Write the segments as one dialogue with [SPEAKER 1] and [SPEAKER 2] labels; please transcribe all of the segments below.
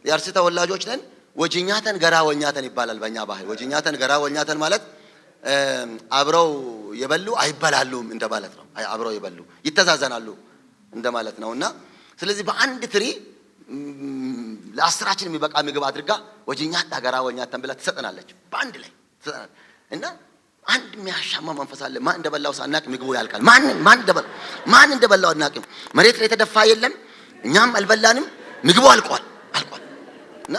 [SPEAKER 1] የአርሲ ተወላጆች ነን። ወጂኛተን ገራ ወኛተን ይባላል በእኛ ባህል። ወጂኛተን ገራ ወኛተን ማለት አብረው የበሉ አይበላሉም እንደማለት ነው። አብረው የበሉ ይተዛዘናሉ እንደማለት ነውና ስለዚህ በአንድ ትሪ ለአስራችን የሚበቃ ምግብ አድርጋ ወጂኛታ ገራ ወኛተን ብላ ትሰጠናለች በአንድ ላይ ትሰጠናለች። እና አንድ የሚያሻማ መንፈስ አለ። ማን እንደበላው ሳናቅ ምግቡ ያልቃል። ማን እንደበላው አናቅም። መሬት ላይ የተደፋ የለም፣ እኛም አልበላንም፣ ምግቡ አልቋል። እና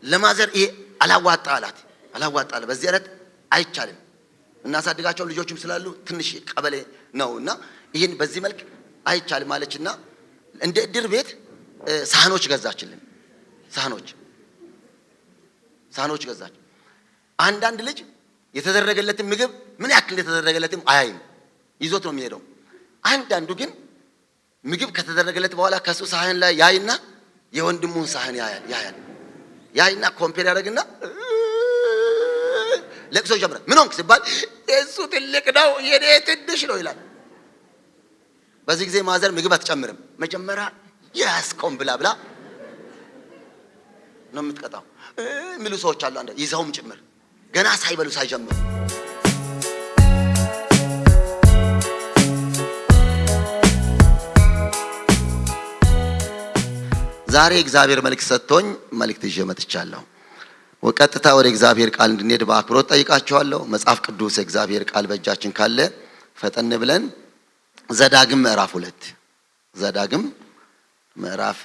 [SPEAKER 1] ለማዘር ይሄ አላዋጣ አላት። በዚህ አይነት አይቻልም። እናሳድጋቸው ልጆችም ስላሉ ትንሽ ቀበሌ ነውና ይሄን በዚህ መልክ አይቻልም ማለችና እንደ እድር ቤት ሳህኖች ገዛችልን። ሳህኖች ገዛች። አንዳንድ ልጅ የተደረገለትን ምግብ ምን ያክል እንደተደረገለትም አያይም፣ ይዞት ነው የሚሄደው። አንዳንዱ ግን ምግብ ከተደረገለት በኋላ ከሱ ሳህን ላይ ያይና የወንድሙን ሳህን ያይና ኮምፔር ያደርግና ለቅሶ ጀምረ ምን ሆንክ ሲባል እሱ ትልቅ ነው የኔ ትንሽ ነው ይላል። በዚህ ጊዜ ማዘር ምግብ አትጨምርም። መጀመሪያ ያስቆም ብላ ነው የምትቀጣው። የሚሉ ሰዎች አሉ አንተ ይዘውም ጭምር ገና ሳይበሉ ሳይጀምሩ። ዛሬ እግዚአብሔር መልእክት ሰጥቶኝ መልእክት ይዤ መጥቻለሁ። ወቀጥታ ወደ እግዚአብሔር ቃል እንድንሄድ በአክብሮት ጠይቃችኋለሁ። መጽሐፍ ቅዱስ የእግዚአብሔር ቃል በእጃችን ካለ ፈጠን ብለን ዘዳግም ምዕራፍ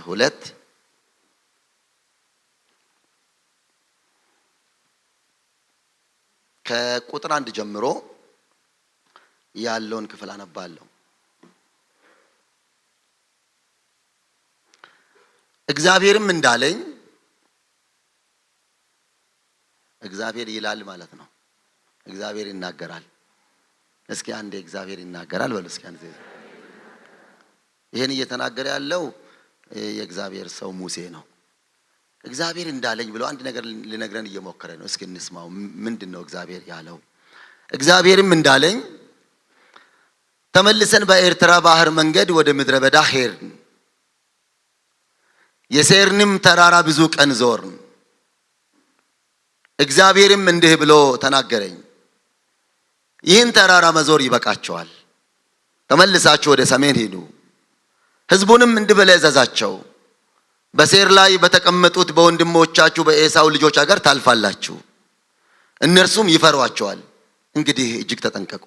[SPEAKER 1] 2 ከቁጥር 1 ጀምሮ ያለውን ክፍል አነባለሁ። እግዚአብሔርም እንዳለኝ እግዚአብሔር ይላል ማለት ነው። እግዚአብሔር ይናገራል። እስኪ አንዴ እግዚአብሔር ይናገራል በሉ እስኪ አንዴ። ይሄን እየተናገረ ያለው የእግዚአብሔር ሰው ሙሴ ነው። እግዚአብሔር እንዳለኝ ብሎ አንድ ነገር ሊነግረን እየሞከረ ነው። እስኪ እንስማው። ምንድነው እግዚአብሔር ያለው? እግዚአብሔርም እንዳለኝ ተመልሰን በኤርትራ ባህር መንገድ ወደ ምድረ በዳ ሄድን። የሴርንም ተራራ ብዙ ቀን ዞርን። እግዚአብሔርም እንዲህ ብሎ ተናገረኝ፣ ይህን ተራራ መዞር ይበቃቸዋል። ተመልሳችሁ ወደ ሰሜን ሂዱ። ሕዝቡንም እንዲህ ብለህ እዘዛቸው፣ በሴር ላይ በተቀመጡት በወንድሞቻችሁ በኤሳው ልጆች አገር ታልፋላችሁ። እነርሱም ይፈሯቸዋል። እንግዲህ እጅግ ተጠንቀቁ።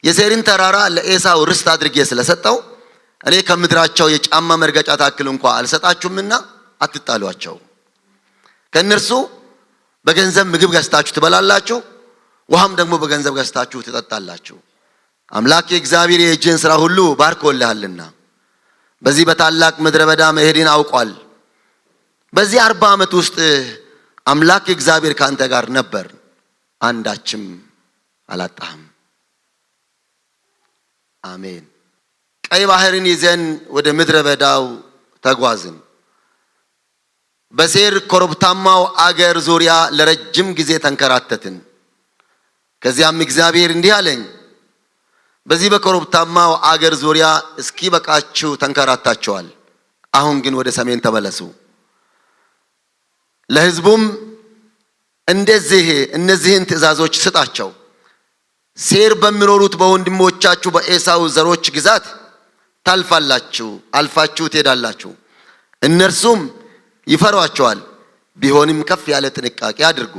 [SPEAKER 1] የሴርን ተራራ ለኤሳው ርስት አድርጌ ስለሰጠው እኔ ከምድራቸው የጫማ መርገጫ ታክል እንኳን አልሰጣችሁምና አትጣሏቸው። ከእነርሱ በገንዘብ ምግብ ገዝታችሁ ትበላላችሁ፣ ውሃም ደግሞ በገንዘብ ገዝታችሁ ትጠጣላችሁ። አምላክ እግዚአብሔር የእጅህን ሥራ ሁሉ ባርኮልሃልና በዚህ በታላቅ ምድረ በዳ መሄድን አውቋል። በዚህ 40 ዓመት ውስጥ አምላክ እግዚአብሔር ካንተ ጋር ነበር፣ አንዳችም አላጣህም። አሜን። ቀይ ባህርን ይዘን ወደ ምድረ በዳው ተጓዝን። በሴር ኮረብታማው አገር ዙሪያ ለረጅም ጊዜ ተንከራተትን። ከዚያም እግዚአብሔር እንዲህ አለኝ፣ በዚህ በኮረብታማው አገር ዙሪያ እስኪ በቃችሁ ተንከራታችኋል። አሁን ግን ወደ ሰሜን ተመለሱ። ለሕዝቡም እነዚህን ትእዛዞች ስጣቸው። ሴር በሚኖሩት በወንድሞቻችሁ በኤሳው ዘሮች ግዛት ታልፋላችሁ፣ አልፋችሁ ትሄዳላችሁ። እነርሱም ይፈሯቸዋል። ቢሆንም ከፍ ያለ ጥንቃቄ አድርጉ።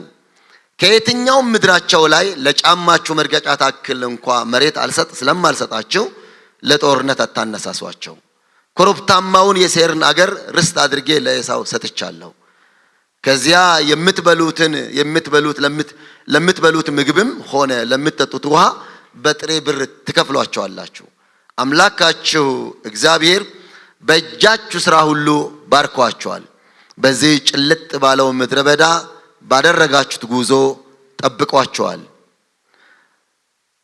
[SPEAKER 1] ከየትኛውም ምድራቸው ላይ ለጫማችሁ መርገጫ ታክል እንኳን መሬት ስለማልሰጣችሁ ለጦርነት አታነሳሷቸው። ኮረብታማውን የሴርን አገር ርስት አድርጌ ለኤሳው ሰጥቻለሁ። ከዚያ ለምትበሉት ምግብም ሆነ ለምትጠጡት ውሃ በጥሬ ብር ትከፍሏቸዋላችሁ። አምላካችሁ እግዚአብሔር በእጃችሁ ሥራ ሁሉ ባርኳቸዋል። በዚህ ጭልጥ ባለው ምድረ በዳ ባደረጋችሁት ጉዞ ጠብቋቸዋል።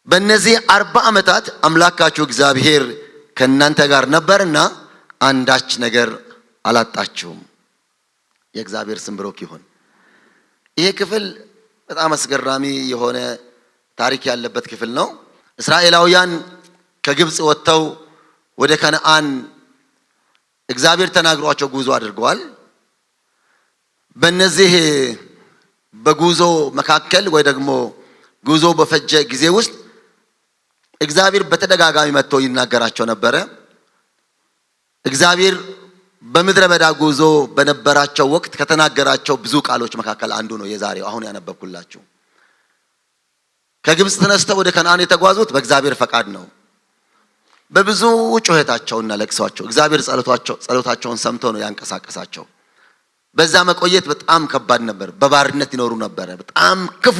[SPEAKER 1] በእነዚህ 40 ዓመታት አምላካችሁ እግዚአብሔር ከእናንተ ጋር ነበርና አንዳች ነገር አላጣችሁም። የእግዚአብሔር ስም ብሩክ ይሁን። ይሄ ክፍል በጣም አስገራሚ የሆነ ታሪክ ያለበት ክፍል ነው። እስራኤላውያን ከግብጽ ወጥተው ወደ ከነዓን እግዚአብሔር ተናግሯቸው ጉዞ አድርገዋል። በእነዚህ በጉዞ መካከል ወይ ደግሞ ጉዞ በፈጀ ጊዜ ውስጥ እግዚአብሔር በተደጋጋሚ መጥቶ ይናገራቸው ነበረ። እግዚአብሔር በምድረ በዳ ጉዞ በነበራቸው ወቅት ከተናገራቸው ብዙ ቃሎች መካከል አንዱ ነው የዛሬው አሁን ያነበብኩላችሁ። ከግብጽ ተነስተው ወደ ከነዓን የተጓዙት በእግዚአብሔር ፈቃድ ነው። በብዙ ጩኸታቸውና ለቅሷቸው እግዚአብሔር ጸሎታቸውን ሰምቶ ነው ያንቀሳቀሳቸው። በዛ መቆየት በጣም ከባድ ነበር። በባርነት ይኖሩ ነበር። በጣም ክፉ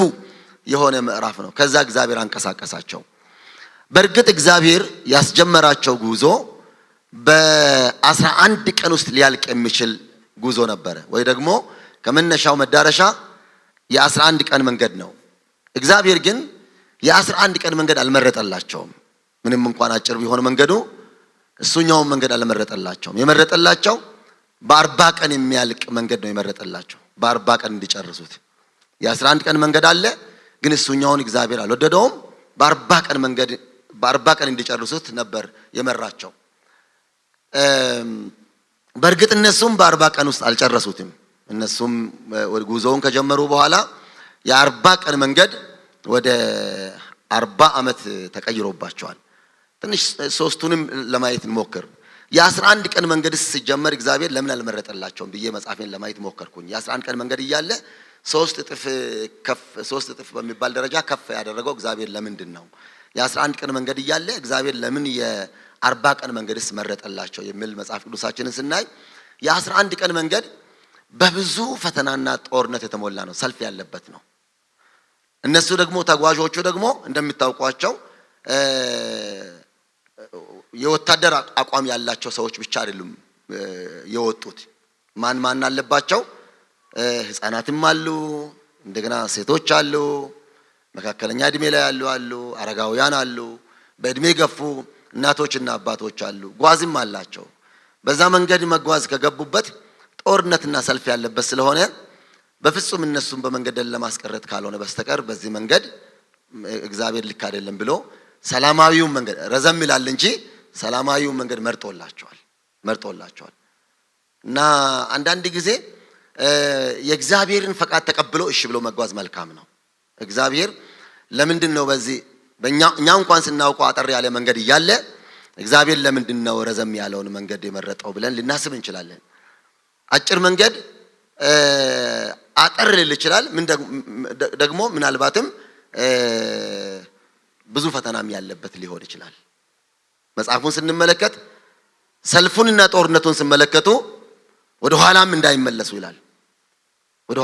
[SPEAKER 1] የሆነ ምዕራፍ ነው። ከዛ እግዚአብሔር አንቀሳቀሳቸው። በእርግጥ እግዚአብሔር ያስጀመራቸው ጉዞ በ11 ቀን ውስጥ ሊያልቅ የሚችል ጉዞ ነበረ። ወይ ደግሞ ከመነሻው መዳረሻ የ11 ቀን መንገድ ነው። እግዚአብሔር ግን የ11 ቀን መንገድ አልመረጠላቸውም። ምንም እንኳን አጭር ቢሆን መንገዱ እሱኛውን መንገድ አልመረጠላቸውም። የመረጠላቸው በ40 ቀን የሚያልቅ መንገድ ነው የመረጠላቸው። በ40 ቀን እንዲጨርሱት። የ11 ቀን መንገድ አለ፣ ግን እሱኛውን እግዚአብሔር አልወደደውም። በ40 ቀን እንዲጨርሱት ነበር የመራቸው። በእርግጥ እነሱም በ40 ቀን ውስጥ አልጨረሱትም። እነሱም ጉዞውን ከጀመሩ በኋላ የ40 ቀን መንገድ ወደ 40 ዓመት ተቀይሮባቸዋል። ትንሽ ሶስቱንም ለማየት እንሞክር። የ11 ቀን መንገድ ሲጀመር እግዚአብሔር ለምን አልመረጠላቸውም ብዬ መጽሐፌን ለማየት ሞከርኩኝ። የ11 ቀን መንገድ እያለ 3 እጥፍ በሚባል ደረጃ ከፍ ያደረገው እግዚአብሔር ለምንድን ነው? የ11 ቀን መንገድ እያለ እግዚአብሔር ለምን የ40 ቀን መንገድስ መረጠላቸው የሚል መጽሐፍ ቅዱሳችንን ስናይ የ11 ቀን መንገድ በብዙ ፈተናና ጦርነት የተሞላ ነው። ሰልፍ ያለበት ነው። እነሱ ደግሞ ተጓዦቹ ደግሞ እንደምታውቋቸው የወታደር አቋም ያላቸው ሰዎች ብቻ አይደሉም የወጡት። ማን አለባቸው? ህፃናትም አሉ፣ እንደገና ሴቶች አሉ፣ መካከለኛ እድሜ ላይ አሉ፣ አረጋውያን አሉ፣ በእድሜ ገፉ እናቶችና አባቶች አሉ። ጓዝም አላቸው። በዛ መንገድ መጓዝ ከገቡበት ጦርነትና ሰልፍ ያለበት ስለሆነ በፍጹም እነሱን በመንገድ ለማስቀረት ካልሆነ በስተቀር በዚህ መንገድ እግዚአብሔር ልክ አይደለም ብሎ ሰላማዊው መንገድ ረዘም ይላል እንጂ ሰላማዊው መንገድ መርጦላቸዋል። እና አንዳንድ ጊዜ የእግዚአብሔርን ፈቃድ ተቀብሎ እሺ ብሎ መጓዝ መልካም ነው። እግዚአብሔር ለምንድን ነው በዚህ እኛ እንኳን ስናውቀው አጠር ያለ መንገድ እያለ እግዚአብሔር ለምንድን ነው ረዘም ያለውን መንገድ የመረጠው ብለን ልናስብ እንችላለን። አጭር መንገድ አጠር ሊል ይችላል። ደግሞ ምናልባትም ብዙ ፈተናም ያለበት ሊሆን ይችላል። መጽሐፉን ስንመለከት ሰልፉንና ጦርነቱን ሲመለከቱ ወደ ኋላም እንዳይመለሱ ይላል። ወደ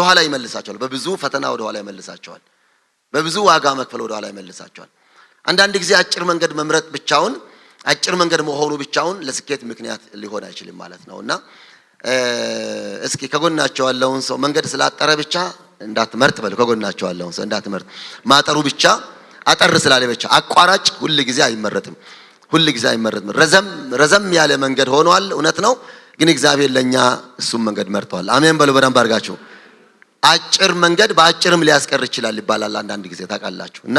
[SPEAKER 1] ኋላ ይመልሳቸዋል። በብዙ ፈተና ወደ ኋላ ይመልሳቸዋል። በብዙ ዋጋ መክፈል ወደ ኋላ ይመልሳቸዋል። አንዳንድ ጊዜ አጭር መንገድ መምረጥ ብቻውን አጭር መንገድ መሆኑ ብቻውን ለስኬት ምክንያት ሊሆን አይችልም ማለት ነውና እስኪ ከጎናቸው ያለውን ሰው መንገድ ስላጠረ ብቻ እንዳትመርጥ በሉ። ከጎናቸው ያለውን ሰው እንዳትመርጥ። ማጠሩ ብቻ አጠር ስላለ ብቻ አቋራጭ ሁሉ ጊዜ አይመረጥም። ረዘም ያለ መንገድ ሆኗል፣ እውነት ነው። ግን እግዚአብሔር ለኛ እሱም መንገድ መርጧል። አሜን በሉ በደንብ አድርጋችሁ። አጭር መንገድ በአጭርም ሊያስቀር ይችላል ይባላል አንዳንድ ጊዜ ታውቃላችሁ። እና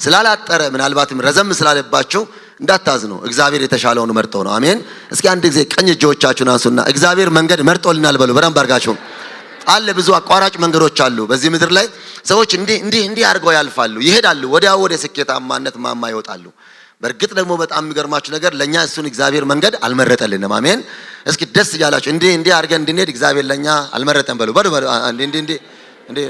[SPEAKER 1] ስላላጠረ ምናልባትም ረዘም ስላለባችሁ እንዳታዝኑ። እግዚአብሔር የተሻለውን መርጦ ነው። አሜን። እስኪ አንድ ጊዜ ቀኝ እጆቻችሁን አንሱና እግዚአብሔር መንገድ መርጦልናል በሉ በደንብ አድርጋችሁ። አለ ብዙ አቋራጭ መንገዶች አሉ በዚህ ምድር ላይ። ሰዎች እንዲህ አድርገው ያልፋሉ፣ ይሄዳሉ፣ ወዲያው ወደ ስኬታማነት ማማ ይወጣሉ። በእርግጥ ደግሞ በጣም የሚገርማችሁ ነገር ለኛ እሱን እግዚአብሔር መንገድ አልመረጠልንም። አሜን። እስኪ ደስ እያላችሁ እንዲህ አድርገን እንድንሄድ እግዚአብሔር ለኛ አልመረጠን በሉ። እንዲህ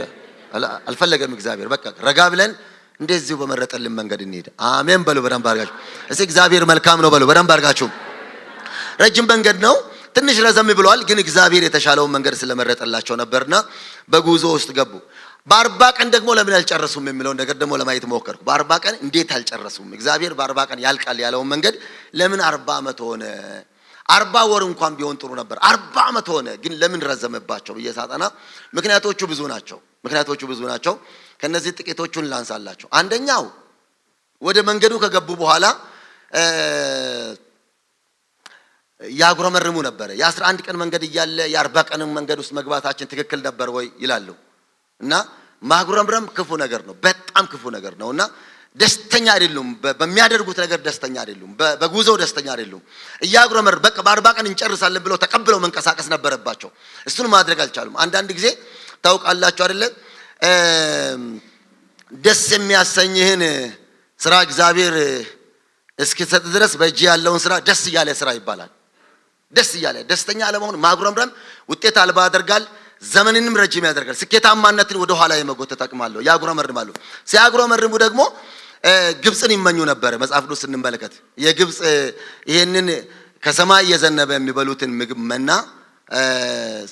[SPEAKER 1] አልፈለገም እግዚአብሔር። በቃ ረጋ ብለን እንደዚሁ በመረጠልን መንገድ እንሄድ። አሜን በሉ በደንብ አድርጋችሁ። እስኪ እግዚአብሔር መልካም ነው በሉ በደንብ አድርጋችሁ። ረጅም መንገድ ነው፣ ትንሽ ረዘም ብሏል። ግን እግዚአብሔር የተሻለውን መንገድ ስለመረጠላቸው ነበርና በጉዞ ውስጥ ገቡ። በ40 ቀን ደግሞ ለምን አልጨረሱም የሚለውን ነገር ደግሞ ለማየት ሞከርኩ። በ40 ቀን እንዴት አልጨረሱም? እግዚአብሔር በ40 ቀን ያልቃል ያለውን መንገድ ለምን 40 ዓመት ሆነ? 40 ወር እንኳን ቢሆን ጥሩ ነበር። 40 ዓመት ሆነ ግን ለምን ረዘመባቸው ብዬ ሳጠና ምክንያቶቹ ብዙ ናቸው። ከነዚህ ጥቂቶቹን ላንሳላችሁ። አንደኛው ወደ መንገዱ ከገቡ በኋላ ያጉረመርሙ ነበር። የ11 ቀን መንገድ እያለ የ40 ቀን መንገድ ውስጥ መግባታችን ትክክል ነበር ወይ ይላሉ። እና ማጉረምረም ክፉ ነገር ነው፣ በጣም ክፉ ነገር ነውና ደስተኛ አይደሉም። በሚያደርጉት ነገር ደስተኛ አይደሉም። በጉዞው ደስተኛ አይደሉም። እያጉረመር በቃ በ40 ቀን እንጨርሳለን ብለው ተቀብለው መንቀሳቀስ ነበረባቸው። እሱን ማድረግ አልቻሉም። አንዳንድ ጊዜ ታውቃላችሁ አይደለ? ደስ የሚያሰኝህን ስራ እግዚአብሔር እስኪሰጥ ድረስ በእጅ ያለውን ስራ ደስ እያለ ስራ ይባላል። ደስ እያለ ደስተኛ አለመሆን ማጉረምረም ውጤት አልባ ያደርጋል። ዘመንንም ረጅም ያደርጋል። ስኬታማነትን ወደ ኋላ የመጎተት አቅም አለው። ያጉረመርማሉ። ሲያጉረመርሙ ደግሞ ግብፅን ይመኙ ነበር። መጽሐፍ ቅዱስ ስንመለከት የግብፅ ይሄንን ከሰማይ እየዘነበ የሚበሉትን ምግብ መና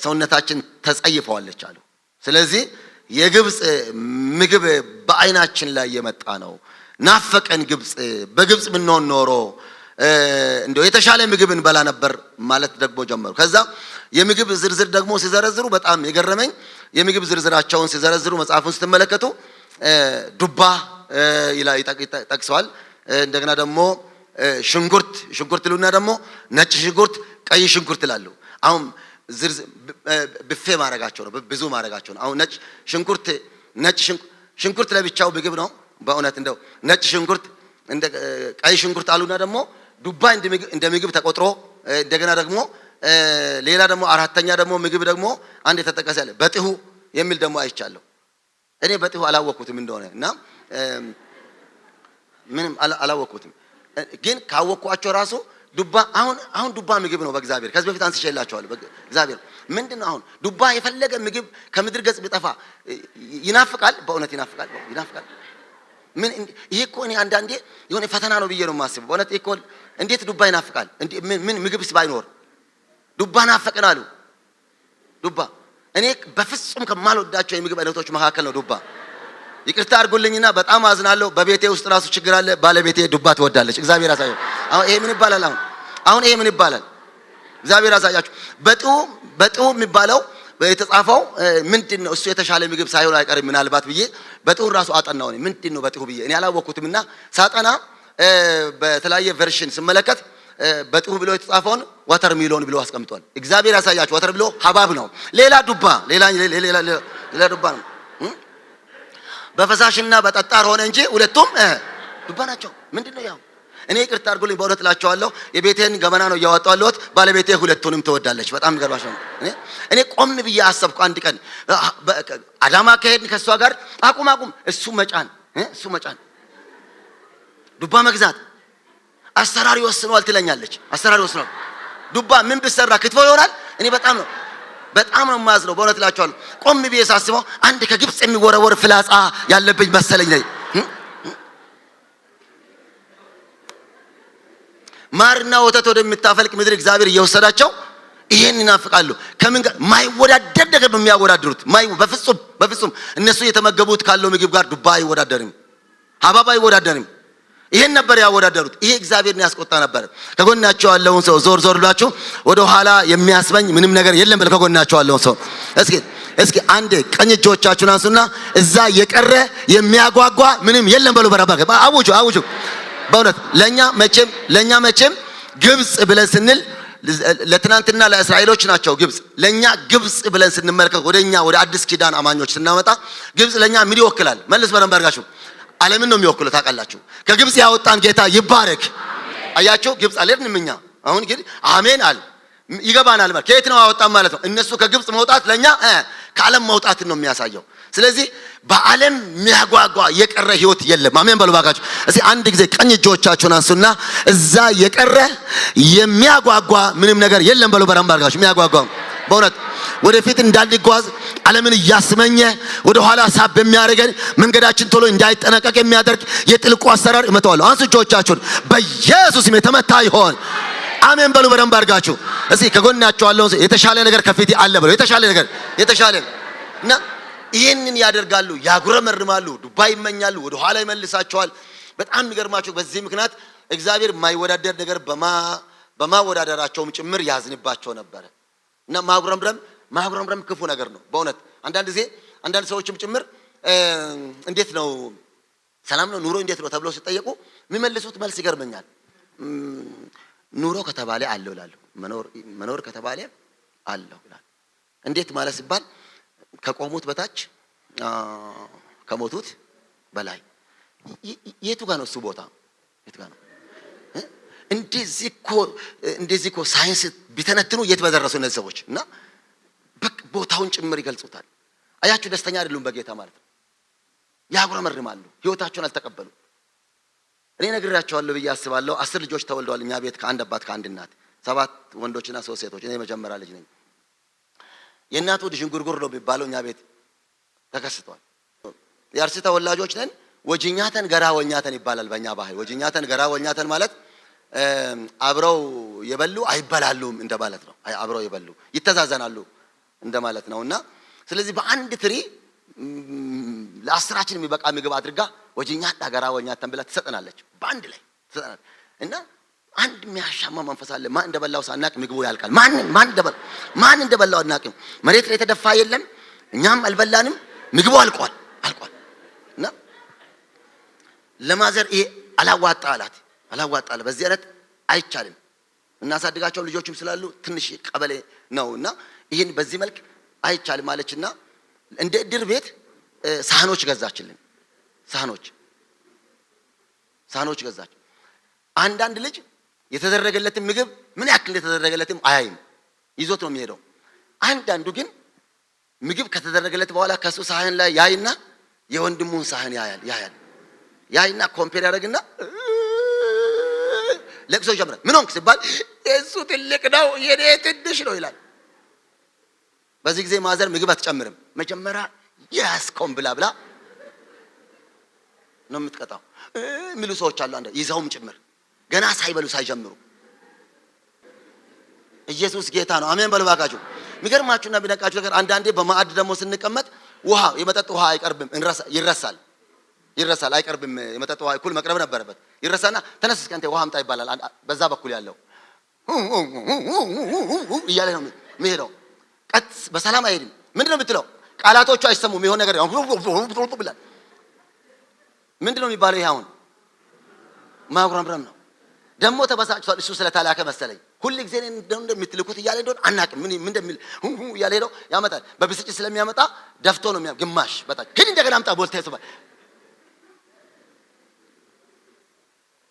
[SPEAKER 1] ሰውነታችን ተጸይፈዋለች አሉ። ስለዚህ የግብፅ ምግብ በአይናችን ላይ የመጣ ነው። ናፈቀን ግብፅ። በግብፅ ብንሆን ኖሮ እንደው የተሻለ ምግብ እንበላ ነበር ማለት ደግሞ ጀመሩ። ከዛ የምግብ ዝርዝር ደግሞ ሲዘረዝሩ በጣም የገረመኝ የምግብ ዝርዝራቸውን ሲዘረዝሩ መጽሐፉን ስትመለከቱ ዱባ ይጠቅሰዋል። እንደገና ደግሞ ሽንኩርት ይሉና ደግሞ ነጭ ሽንኩርት፣ ቀይ ሽንኩርት ይላሉ። አሁን ዝርዝር ብፌ ማድረጋቸው ነው፣ ብዙ ማድረጋቸው ነው። አሁን ነጭ ሽንኩርት ለብቻው ምግብ ነው በእውነት እንደው ነጭ ሽንኩርት እንደ ቀይ ሽንኩርት አሉና ደግሞ ዱባ እንደ ምግብ ተቆጥሮ እንደገና ደግሞ ሌላ ደግሞ አራተኛ ደግሞ ምግብ ደግሞ አንድ የተጠቀሰ ያለ በጥሁ የሚል ደግሞ አይቻለሁ። እኔ በጥሁ አላወቅኩትም እንደሆነ እና ምንም አላወቅኩትም፣ ግን ካወቅኳቸው ራሱ ዱባ አሁን ዱባ ምግብ ነው በእግዚአብሔር። ከዚህ በፊት አንስቼላችኋለሁ። እግዚአብሔር ምንድነው አሁን ዱባ የፈለገ ምግብ ከምድር ገጽ ቢጠፋ ይናፍቃል፣ በእውነት ይናፍቃል። ምን ይሄ እኮ እኔ አንዳንዴ የሆነ ፈተና ነው ብዬ ነው የማስበው። በእውነት እኮ እንዴት ዱባ ይናፍቃል? ምን ምግብስ ባይኖር ዱባ ናፈቀን አሉ። ዱባ እኔ በፍጹም ከማልወዳቸው የምግብ አይነቶች መካከል ነው ዱባ። ይቅርታ አድርጉልኝና በጣም አዝናለሁ። በቤቴ ውስጥ ራሱ ችግር አለ። ባለቤቴ ዱባ ትወዳለች። እግዚአብሔር ያሳየው። አሁን ይሄ ምን ይባላል? አሁን ይሄ ምን ይባላል? እግዚአብሔር ያሳያችሁ። በጥሁ የሚባለው የተጻፈው ምንድነው? እሱ የተሻለ ምግብ ሳይሆን አይቀርም ምናልባት ብዬ በጥሁ ራሱ አጠናው። ምንድነው በጥሁ ብዬ እኔ አላወቅኩትምና ሳጠና በተለያየ ቨርሽን ስመለከት በጥሁ ብሎ የተጻፈውን ዋተር ሚሎን ብሎ አስቀምጧል። እግዚአብሔር ያሳያችሁ። ዋተር ብሎ ሐባብ ነው። ሌላ ዱባ ነው። በፈሳሽና በጠጣር ሆነ እንጂ ሁለቱም ዱባ ናቸው። ምንድነው ያው እኔ ይቅርታ አድርጉልኝ በእውነት እላቸዋለሁ። የቤቴን ገመና ነው እያወጣሁ ያለሁት። ባለቤቴ ሁለቱንም ትወዳለች። በጣም ገርባሽ ነው። እኔ ቆም ብዬ አሰብኩ። አንድ ቀን አዳማ ከሄድን ከሷ ጋር አቁም እሱ መጫን ዱባ መግዛት አሰራር ይወስነዋል ትለኛለች። አሰራር ይወስነዋል። ዱባ ምን ብሰራ ክትፎ ይሆናል። እኔ በጣም ነው የማዝነው በእውነት እላቸዋለሁ። ቆም ብዬ ሳስበው አንድ ከግብፅ የሚወረወር ፍላጻ ያለብኝ መሰለኝ ነኝ። ማርና ወተት ወደምታፈልቅ ምድር እግዚአብሔር እየወሰዳቸው ይሄን ይናፍቃሉ። ከምን ጋር ማይወዳደር ነገር ነው የሚያወዳድሩት። በፍጹም እነሱ የተመገቡት ካለው ምግብ ጋር ዱባ አይወዳደርም፣ ሐባብ አይወዳደርም። ይሄን ነበር ያወዳደሩት። ይሄ እግዚአብሔርን ያስቆጣ ነበር። ከጎናቸው ያለውን ሰው ዞር ብላችሁ ወደ ኋላ የሚያስመኝ ምንም ነገር የለም ብለ ከጎናቸው ያለውን ሰው እስኪ አንዴ ቀኝ እጆቻችሁን አንሱና እዛ የቀረ የሚያጓጓ ምንም የለም በሉ። በራባከ አውጁ። በእውነት ለኛ መቼም ግብጽ ብለን ስንል ለትናንትና ለእስራኤሎች ናቸው ግብጽ። ለኛ ግብጽ ብለን ስንመለከት ወደ አዲስ ኪዳን አማኞች ስናመጣ ግብጽ ለኛ ምን ይወክላል? መልስ በደንብ አድርጋችሁ ዓለምን ነው የሚወክለው። ታውቃላችሁ። ከግብጽ ያወጣን ጌታ ይባረክ። አያችሁ፣ ግብጽ አልሄድንም እኛ። አሁን ግን አሜን አለ ይገባናል ማለት ከየት ነው ያወጣን ማለት ነው። እነሱ ከግብጽ መውጣት ለኛ ከዓለም መውጣትን ነው የሚያሳየው። ስለዚህ በዓለም የሚያጓጓ የቀረ ህይወት የለም። አሜን በሉ ባካችሁ። እስኪ አንድ ጊዜ ቀኝ እጆቻችሁን አንሱና እዛ የቀረ የሚያጓጓ ምንም ነገር የለም በሉ። በረም ባርጋችሁ የሚያጓጓ በእውነት ወደፊት እንዳንጓዝ ዓለምን እያስመኘ ወደ ኋላ ሳብ የሚያደርገን መንገዳችን ቶሎ እንዳይጠነቀቅ የሚያደርግ የጥልቁ አሰራር እመታዋለሁ። አንሱ እጆቻችሁን። በኢየሱስ ስም የተመታ ይሆን። አሜን በሉ በደንብ አድርጋችሁ። እስኪ ከጎናችሁ ያለውን የተሻለ ነገር ከፊት አለ በሉ። የተሻለ እና ይሄንን ያደርጋሉ፣ ያጉረመርማሉ፣ ዱባ ይመኛሉ፣ ወደ ኋላ ይመልሳቸዋል። በጣም የሚገርማችሁ በዚህ ምክንያት እግዚአብሔር የማይወዳደር ነገር በማወዳደራቸውም ጭምር ያዝንባቸው ነበር። እና ማጉረምረም ክፉ ነገር ነው በእውነት። አንዳንድ ጊዜ አንዳንድ ሰዎችም ጭምር እንዴት ነው ሰላም ነው ኑሮ እንዴት ነው ተብለው ሲጠየቁ የሚመልሱት መልስ ይገርመኛል። ኑሮ ከተባለ አለው ይላሉ። መኖር ከተባለ አለው ይላሉ። እንዴት ማለት ሲባል ከቆሙት በታች ከሞቱት በላይ የቱ ጋር ነው እሱ ቦታ? የቱ ጋር ነው? እንደዚህ እኮ ሳይንስ ቢተነትኑ የት በደረሱ እነዚህ ሰዎች። እና ቦታውን ጭምር ይገልጹታል። አያችሁ፣ ደስተኛ አይደሉም በጌታ ማለት ነው። ያጉረመርማሉ፣ ህይወታቸውን አልተቀበሉም። እኔ ነግራቸዋለሁ ብዬ አስባለሁ። 10 ልጆች ተወልደዋል እኛ ቤት ከአንድ አባት ከአንድ እናት፣ 7 ወንዶችና 3 ሴቶች። እኔ የመጀመሪያ ልጅ ነኝ። የእናቱ ድንጉርጉር ነው የሚባለው እኛ ቤት ተከስቷል። የአርሲ ተወላጆች ነን። ወጅኛተን ገራ ወኛተን ይባላል በእኛ ባህል። ወጅኛተን ገራ ወኛተን ማለት አብረው የበሉ አይበላሉም እንደማለት ነው። አብረው የበሉ ይተዛዘናሉ እንደማለት ነውና ስለዚህ በአንድ ትሪ ለ10 የሚበቃ ምግብ አድርጋ ወጅኛታ ገራ ወኛተን ብላ ትሰጠናለች። በአንድ ላይ ትሰጠናለች። እና አንድ የሚያሻማ መንፈስ አለ። ማን እንደበላው ሳናቅ ምግቡ ያልቃል። ማን እንደበላው አናቅም። መሬት ላይ የተደፋ የለም፣ እኛም አልበላንም። ምግቡ አልቋል። እና ለማዘር ይሄ አላዋጣ አላት። በዚህ አይነት አይቻልም። እናሳድጋቸው ልጆችም ስላሉ ትንሽ ቀበሌ ነውና ይሄን በዚህ መልክ አይቻልም አለችና እንደ እድር ቤት ሳህኖች ገዛችልን። ሳህኖች ገዛች። አንዳንድ ልጅ የተደረገለትን ምግብ ምን ያክል እንደተደረገለትም አያይም፣ ይዞት ነው የሚሄደው። አንዳንዱ ግን ምግብ ከተደረገለት በኋላ ከሱ ሳህን ላይ ያይና የወንድሙን ሳህን ያይና ኮምፔር ያደርግና ለቅሶ ይጀምራል። ምን ሆንክ ሲባል እሱ ትልቅ ነው የኔ ትንሽ ነው ይላል። በዚህ ጊዜ ማዘር ምግብ አትጨምርም። መጀመሪያ ያስቆም ብላ ነው የምትቀጣው። የሚሉ ሰዎች አሉ፣ አንተ ይዘውም ጭምር ገና ሳይበሉ ሳይጀምሩ። ኢየሱስ ጌታ ነው። አሜን በሉ ባካችሁ። የሚገርማችሁና ቢነቃችሁ ነገር አንዳንዴ በማዕድ ደግሞ ስንቀመጥ የመጠጥ ውሃ አይቀርብም፣ ይረሳል። አይቀርብም። የመጠጥ ውሃ እኩል መቅረብ ነበረበት። ይረሳና ተነስ እስኪ አንተ ውሃ አምጣ ይባላል። በዛ በኩል ያለው እያለ ነው የሚሄደው። ቀጥ በሰላም አይሄድም። ምንድነው የምትለው? ቃላቶቹ አይሰሙም። የሆነ ነገር ብላል። ምንድነው የሚባለው? ይሄ አሁን ማጉረምረም ነው። ደግሞ ተበሳጭቷል። እሱ ስለታላከ መሰለኝ ሁሉ ጊዜ እንደምትልኩት እያለ እንደሆነ አናውቅም። ምን እንደሚል እያለ ሄደው ያመጣል። በብስጭት ስለሚያመጣ ደፍቶ ነው ግማሽ በታች ግን እንደገና አምጣ ቦልታ ይሰባል።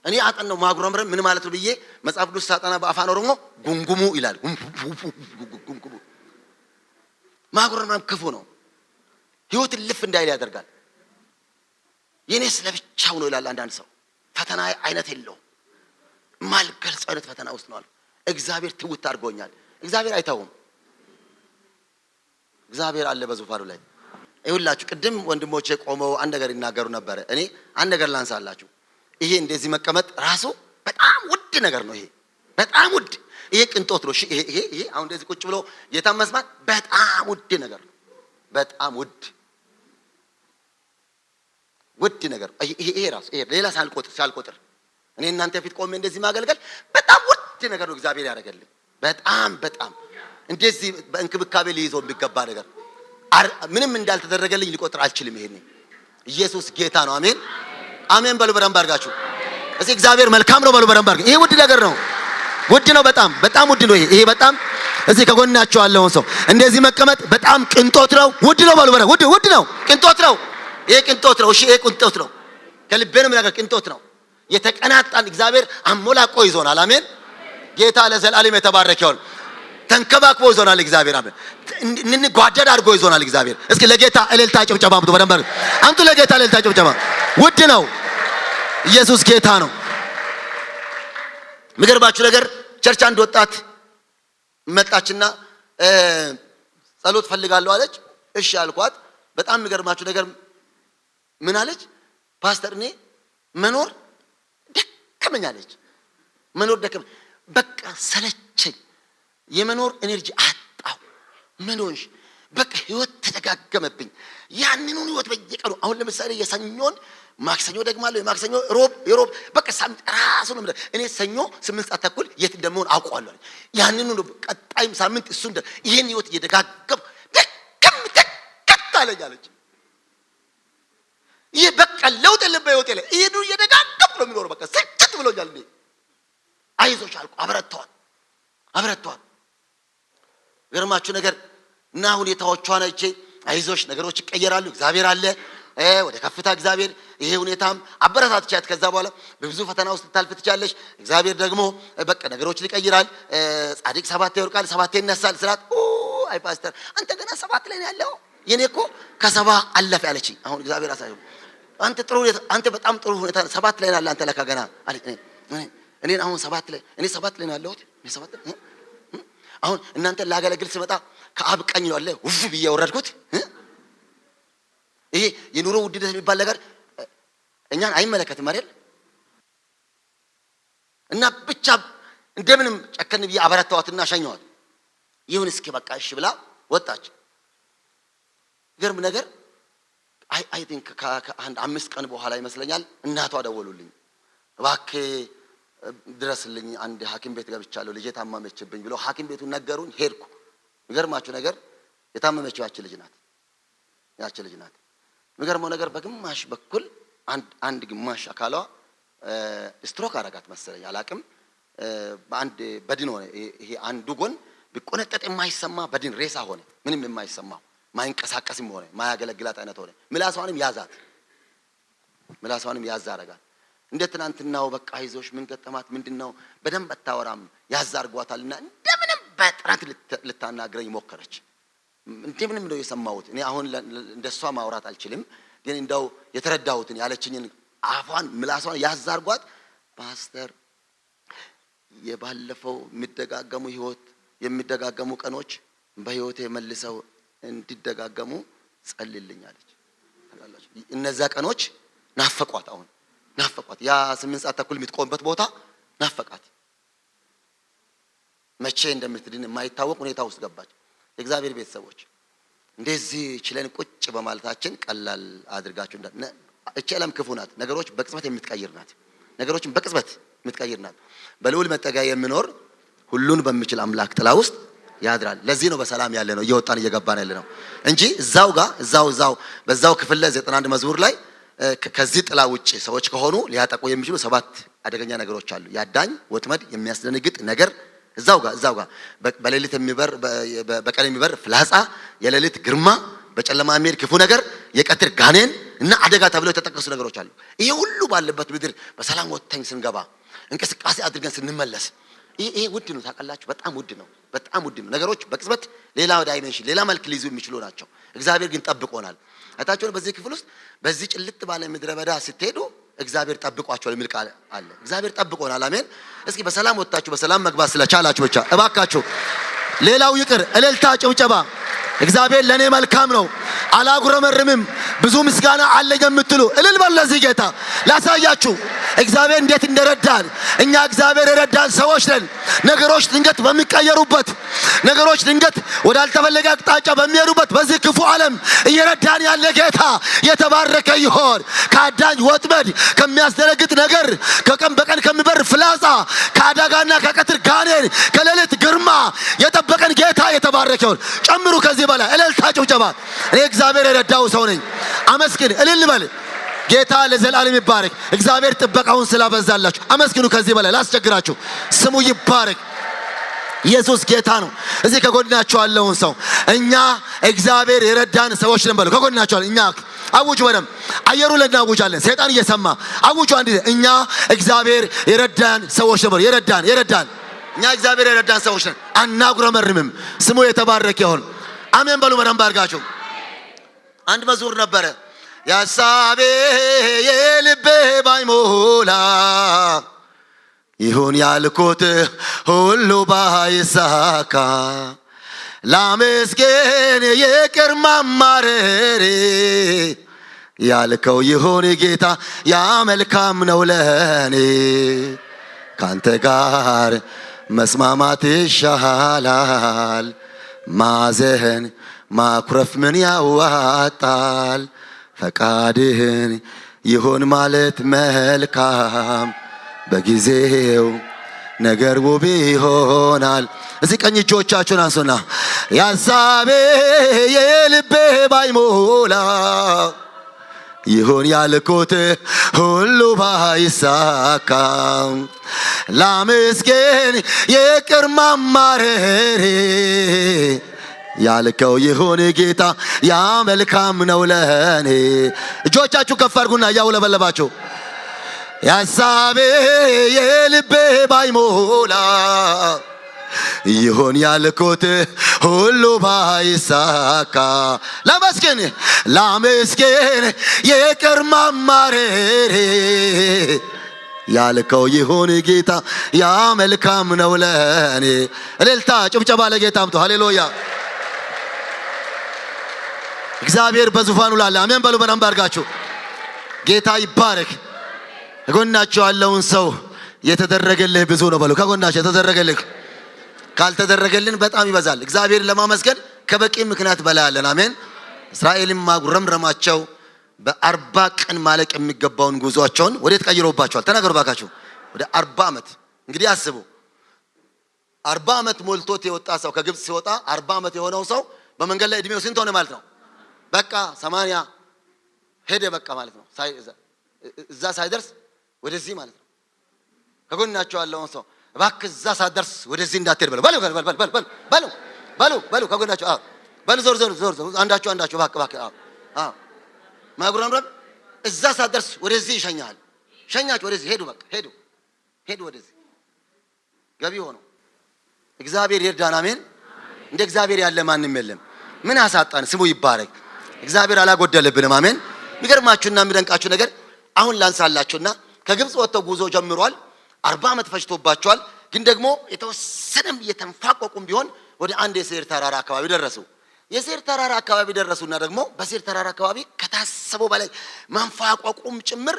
[SPEAKER 1] እኔ አጠናው ማጉረምረም ምን ማለት ነው ብዬ መጽሐፍ ቅዱስ ሳጠና በአፋን ኦሮሞ ጉንጉሙ ይላል። ጉንጉሙ ማጉረምረም ክፉ ነው። ህይወትን ልፍ እንዳይል ያደርጋል። የኔስ ለብቻው ነው ይላል አንዳንድ ሰው። ፈተና አይነት የለውም። ማልገልጽ አይነት ፈተና ውስጥ ነው። እግዚአብሔር ትውት አድርጎኛል። እግዚአብሔር አይተውም። እግዚአብሔር አለ በዙፋኑ ላይ። ይሁላችሁ ቅድም ወንድሞቼ ቆመው አንድ ነገር ይናገሩ ነበር። እኔ አንድ ነገር ላንሳላችሁ። ይሄ እንደዚህ መቀመጥ ራሱ በጣም ውድ ነገር ነው። ይሄ በጣም ውድ፣ ይሄ ቅንጦት ነው። ይሄ አሁን እንደዚህ ቁጭ ብሎ ጌታን መስማት በጣም ውድ ነገር ነው። በጣም ውድ ነገር ይሄ ራሱ ይሄ ሌላ ሳልቆጥር እኔ እናንተ ፊት ቆሜ እንደዚህ ማገልገል በጣም ውድ ነገር ነው። እግዚአብሔር ያደረገልኝ በጣም እንደዚህ በእንክብካቤ ሊይዘው የሚገባ ነገር ምንም እንዳልተደረገልኝ ሊቆጥር አልችልም። ይሄኔ ኢየሱስ ጌታ ነው። አሜን አሜን በሉ በደንብ አድርጋችሁ። እስኪ እግዚአብሔር መልካም ነው በሉ በደንብ አድርጋችሁ። ይሄ ውድ ነገር ነው። ውድ ነው። በጣም ውድ ነው። ይሄ በጣም እዚህ ከጎናችሁ ያለውን ሰው እንደዚህ መቀመጥ በጣም ቅንጦት ነው። ውድ ነው በሉ በደንብ ውድ ነው። ቅንጦት ነው። ይሄ ቅንጦት ነው። እሺ ይሄ ቅንጦት ነው። ከልቤ ነው የምናገር። ቅንጦት ነው። የተቀናጣን እግዚአብሔር አሞላቆ ይዞናል። አሜን ጌታ ለዘላለም የተባረከ ይሁን። ተንከባክቦ ይዞናል እግዚአብሔር። አሜን እንጓደድ አድርጎ ይዞናል እግዚአብሔር። እስኪ ለጌታ እልልታ ጭብጨባ አምጡ በደንብ አምጡ። ለጌታ እልልታ ጭብጨባ። ውድ ነው። ኢየሱስ ጌታ ነው። የሚገርባችሁ ነገር ቸርች አንድ ወጣት መጣችና ጸሎት ፈልጋለሁ አለች። እሺ አልኳት። በጣም የሚገርማችሁ ነገር ምን አለች? ፓስተር እኔ መኖር ደከመኝ አለች። መኖር ደከመኝ፣ በቃ ሰለቸኝ፣ የመኖር ኤነርጂ አጣው። ምን ሆንሽ? በቃ ህይወት ተደጋገመብኝ። ያንኑ ህይወት በየቀኑ አሁን ለምሳሌ የሰኞን ማክሰኞ ደግማለሁ፣ የማክሰኞ ሮብ በቃ ሳምንት ራሱ ነው። እኔ ሰኞ 8 ሰዓት ተኩል የት እንደምሆን አውቀዋለሁ። ያንኑ ነው ቀጣይም ሳምንት እሱ ይሄን ህይወት እየደጋገም ደከመኝ አለች። ይሄ በቃ ለውጥ የለም በህይወቴ ላይ። ይሄ ነው እየደጋገምኩ ነው የሚኖረው። በቃ ስልችት ብሎኛል። እኔ አይዞሽ አልኩ። አበረታዋል። ገርማችሁ ነገር እና ሁኔታዎቿን አይቼ አይዞሽ ነገሮች ይቀየራሉ፣ እግዚአብሔር አለ፣ ወደ ከፍታ እግዚአብሔር ይሄ ሁኔታም አበረታትቻት ከዛ በኋላ በብዙ ፈተና ውስጥ ታልፍ ትቻለሽ። እግዚአብሔር ደግሞ በቃ ነገሮችን ይቀይራል። ጻድቅ 7 ይወርቃል 7 ይነሳል ስላት አይ ፓስተር አንተ ገና 7 ላይ ነው ያለው የኔ እኮ ከ70 አለፈ ያለች። አሁን እግዚአብሔር አሳየው አንተ በጣም ጥሩ ሁኔታ 7 ላይ ያለ አንተ ለካ ገና አለች። እኔ አሁን 7 ላይ እኔ 7 ላይ ነው ያለሁት እኔ 7 አሁን እናንተ ላገለግል ስመጣ ከአብ ቀኝ ነው አለ ውፍ ብዬ ወረድኩት። ይሄ የኑሮ ውድነት የሚባል ነገር እኛን አይመለከትም አይደል? እና ብቻ እንደምንም ጨከን ብዬ አበረታዋትና ሸኘዋት። ይሁን እስኪ በቃ እሺ ብላ ወጣች። ገርም ነገር አይ ቲንክ ከአንድ 5 ቀን በኋላ ይመስለኛል እናቷ ደወሉልኝ። እባክህ ድረስልኝ አንድ ሐኪም ቤት ገብቻለሁ ልጄ ታመመችብኝ ብሎ ሐኪም ቤቱን ነገሩኝ። ሄድኩ። የሚገርማችሁ ነገር የታመመችው ያቺ ልጅ ናት። የሚገርመው ነገር በግማሽ በኩል አንድ ግማሽ አካሏ ስትሮክ አረጋት መሰለኝ አላቅም። በአንድ በድን ሆነ። ይሄ አንዱ ጎን ቢቆነጠጥ የማይሰማ በድን ሬሳ ሆነ። ምንም የማይሰማው ማይንቀሳቀስም ሆነ ማያገለግላት አይነት ሆነ። ምላሷንም ያዝ አረጋት። እንደ ትናንትናው በቃ አይዞሽ ምን ገጠማት ምንድነው በደንብ አታወራም ያዝ አርጓታልና እንደምንም በጥራት ልታናግረኝ ሞከረች። እንደምንም ነው የሰማሁት። እኔ አሁን እንደሷ ማውራት አልችልም፣ ግን እንደው የተረዳሁትን ያለችኝን አፏን ምላሷን ያዝ አርጓት ፓስተር የባለፈው የሚደጋገሙ ቀኖች በህይወቴ መልሰው እንዲደጋገሙ ጸልልኝ አለች። እነዛ ቀኖች ናፈቋት። አሁን ናፈቋት። ያ 8 ሰዓት ተኩል የምትቆምበት ቦታ ናፈቃት። መቼ እንደምትድን የማይታወቅ ሁኔታ ውስጥ ገባች። የእግዚአብሔር ቤተሰቦች እንደዚህ ችለን ቁጭ በማለታችን ቀላል አድርጋችሁ እቺ ዓለም ክፉ ናት። ነገሮች በቅጽበት የምትቀይር ናት። በልዑል መጠጊያ የሚኖር ሁሉን በሚችል አምላክ ጥላ ውስጥ ያድራል። ለዚህ ነው በሰላም ያለ ነው እየወጣን እየገባን ያለ ነው እንጂ በዛው ክፍል ላይ 91 መዝሙር ላይ ከዚህ ጥላ ውጪ ሰዎች ከሆኑ ሊያጠቁ የሚችሉ 7 አደገኛ ነገሮች አሉ። ያዳኝ ወጥመድ፣ የሚያስደነግጥ ነገር እዛው ጋር በሌሊት የሚበር በቀን የሚበር ፍላጻ፣ የሌሊት ግርማ፣ በጨለማ የሚሄድ ክፉ ነገር፣ የቀትር ጋኔን እና አደጋ ተብለው የተጠቀሱ ነገሮች አሉ። ይሄ ሁሉ ባለበት ምድር በሰላም ወጥተን ስንገባ እንቅስቃሴ አድርገን ስንመለስ ይሄ ውድ ነው ታውቃላችሁ። በጣም ውድ ነው። ነገሮች በቅጽበት ሌላ ዳይሜንሽን ሌላ መልክ ሊይዙ የሚችሉ ናቸው። እግዚአብሔር ግን ጠብቆናል። አይታችሁ በዚህ ክፍል ውስጥ በዚህ ጭልጥ ባለ ምድረ በዳ ስትሄዱ እግዚአብሔር ጠብቋቸዋል የሚል ቃል አለ። እግዚአብሔር ጠብቆናል። አሜን። እስኪ በሰላም ወጣችሁ በሰላም መግባት ስለቻላችሁ ብቻ እባካችሁ ሌላው ይቅር እልልታ ጭብጨባ። እግዚአብሔር ለኔ መልካም ነው አላጉረመርምም ብዙ ምስጋና አለኝ የምትሉ እልል በሉ ለዚህ ጌታ ላሳያችሁ እግዚአብሔር እንዴት እንደረዳን። እኛ እግዚአብሔር የረዳን ሰዎች ነን። ነገሮች ድንገት በሚቀየሩበት ነገሮች ድንገት ወዳልተፈለገ አቅጣጫ በሚሄዱበት በዚህ ክፉ ዓለም እየረዳን ያለ ጌታ የተባረከ ይሁን። ከአዳኝ ወጥመድ ከሚያስደነግጥ ነገር ከቀን በቀን ከሚበር ፍላጻ ከአደጋና ከቀትር ጋኔን ከሌሊት ግርማ የጠበቀን ጌታ የተባረከ ይሁን። ጨምሩ ከዚህ በላይ እልልታ ጭብጨባ። እኔ እግዚአብሔር የረዳው ሰው ነኝ። አመስግን እልል በል። ጌታ ለዘላለም ይባረክ። እግዚአብሔር ጥበቃውን ስላበዛላችሁ አመስግኑ። ከዚህ በላይ ላስቸግራችሁ ስሙ ይባረክ። ኢየሱስ ጌታ ነው። እዚህ ከጎናችሁ ያለውን ሰው እኛ እግዚአብሔር የረዳን ሰዎች ነን በሉ። ከጎናችሁ ያለ እኛ አውጁ። በደምብ አየሩ ለናውጃለን። ሰይጣን እየሰማ አውጁ። አንዴ እኛ እግዚአብሔር የረዳን ሰዎች ነን በሉ። የረዳን እኛ እግዚአብሔር የረዳን ሰዎች ነን። አናጉረመርምም። ስሙ የተባረከ ይሁን። አሜን በሉ። በደንብ አድርጋችሁ አንድ መዝሙር ነበረ ያሳቤ የልቤ ባይሞላ ይሁን ያልኩት ሁሉ ባይሳካ ላመስገን ይቅር ማማረሬ ያልከው ይሁን ጌታ ያ መልካም ነው ለኔ ካንተ ጋር መስማማት ይሻላል ማዘን ማኩረፍ ምን ያዋጣል ፈቃድህን ይሁን ማለት መልካም በጊዜው ነገር ውብ ይሆናል። እዚህ ቀኝ እጆቻችሁን አንሱና ያሳቤ የልቤ ባይሞላ ይሁን ያልኩት ሁሉ ባይሳካ ላመስገን ይቅር ማማረሬ ያልከው ይሁን ጌታ ያ መልካም ነው ለኔ። እጆቻችሁ ከፍ አድርጉና እያውለበለባችሁ ያሳቤ የልቤ ባይሞላ ይሁን ያልኩት ሁሉ ባይሳካ ላመስግን ይቅር ማማረሬ ያልከው ይሁን ጌታ ያ መልካም ነው ለኔ። እልልታ ጭብጨባ ለጌታ አምጡ። ሃሌሉያ። እግዚአብሔር በዙፋኑ ላለ አሜን በሉ። በደንብ አድርጋችሁ ጌታ ይባረክ። ከጎናችሁ ያለውን ሰው የተደረገልህ ብዙ ነው በሉ። ከጎናችሁ የተደረገልህ ካልተደረገልን በጣም ይበዛል። እግዚአብሔር ለማመስገን ከበቂ ምክንያት በላይ አለን። አሜን። እስራኤልን ማጉረምረማቸው በ40 ቀን ማለቅ የሚገባውን ጉዟቸውን ወዴት ቀይሮባቸዋል? ተናገሩ ባካችሁ። ወደ 40 ዓመት እንግዲህ አስቡ። 40 ዓመት ሞልቶት የወጣ ሰው ከግብጽ ሲወጣ 40 ዓመት የሆነው ሰው በመንገድ ላይ እድሜው ስንት ሆነ ማለት ነው? በቃ 80 ሄደ በቃ ማለት ነው። እዛ ሳይደርስ ወደዚህ ማለት ነው። ከጎናቸው ያለውን ሰው እባክህ እዛ ሳትደርስ ወደዚህ እንዳትሄድ በሉ ከጎናቸው በሉ ዞር አንዳችሁ እባክህ ማጉረምረም እዛ ሳትደርስ ወደዚህ ይሸኛል። ሸኛችሁ ወደዚህ ሄዱ በቃ ሄዱ ወደዚህ ገቢ ሆኖ እግዚአብሔር ይርዳን። አሜን። እንደ እግዚአብሔር ያለ ማንም የለም። ምን አሳጣን? ስሙ ይባረክ። እግዚአብሔር አላጎደለብንም። አሜን። የሚገርማችሁና የሚደንቃችሁ ነገር አሁን ላንሳላችሁና ከግብጽ ወጥተው ጉዞ ጀምሯል። 40 ዓመት ፈጅቶባቸዋል። ግን ደግሞ የተወሰነም የተንፋቆቁም ቢሆን ወደ አንድ የሴር ተራራ አካባቢ ደረሱ። የሴር ተራራ አካባቢ ደረሱና ደግሞ በሴር ተራራ አካባቢ ከታሰበው በላይ መንፋቆቁም ጭምር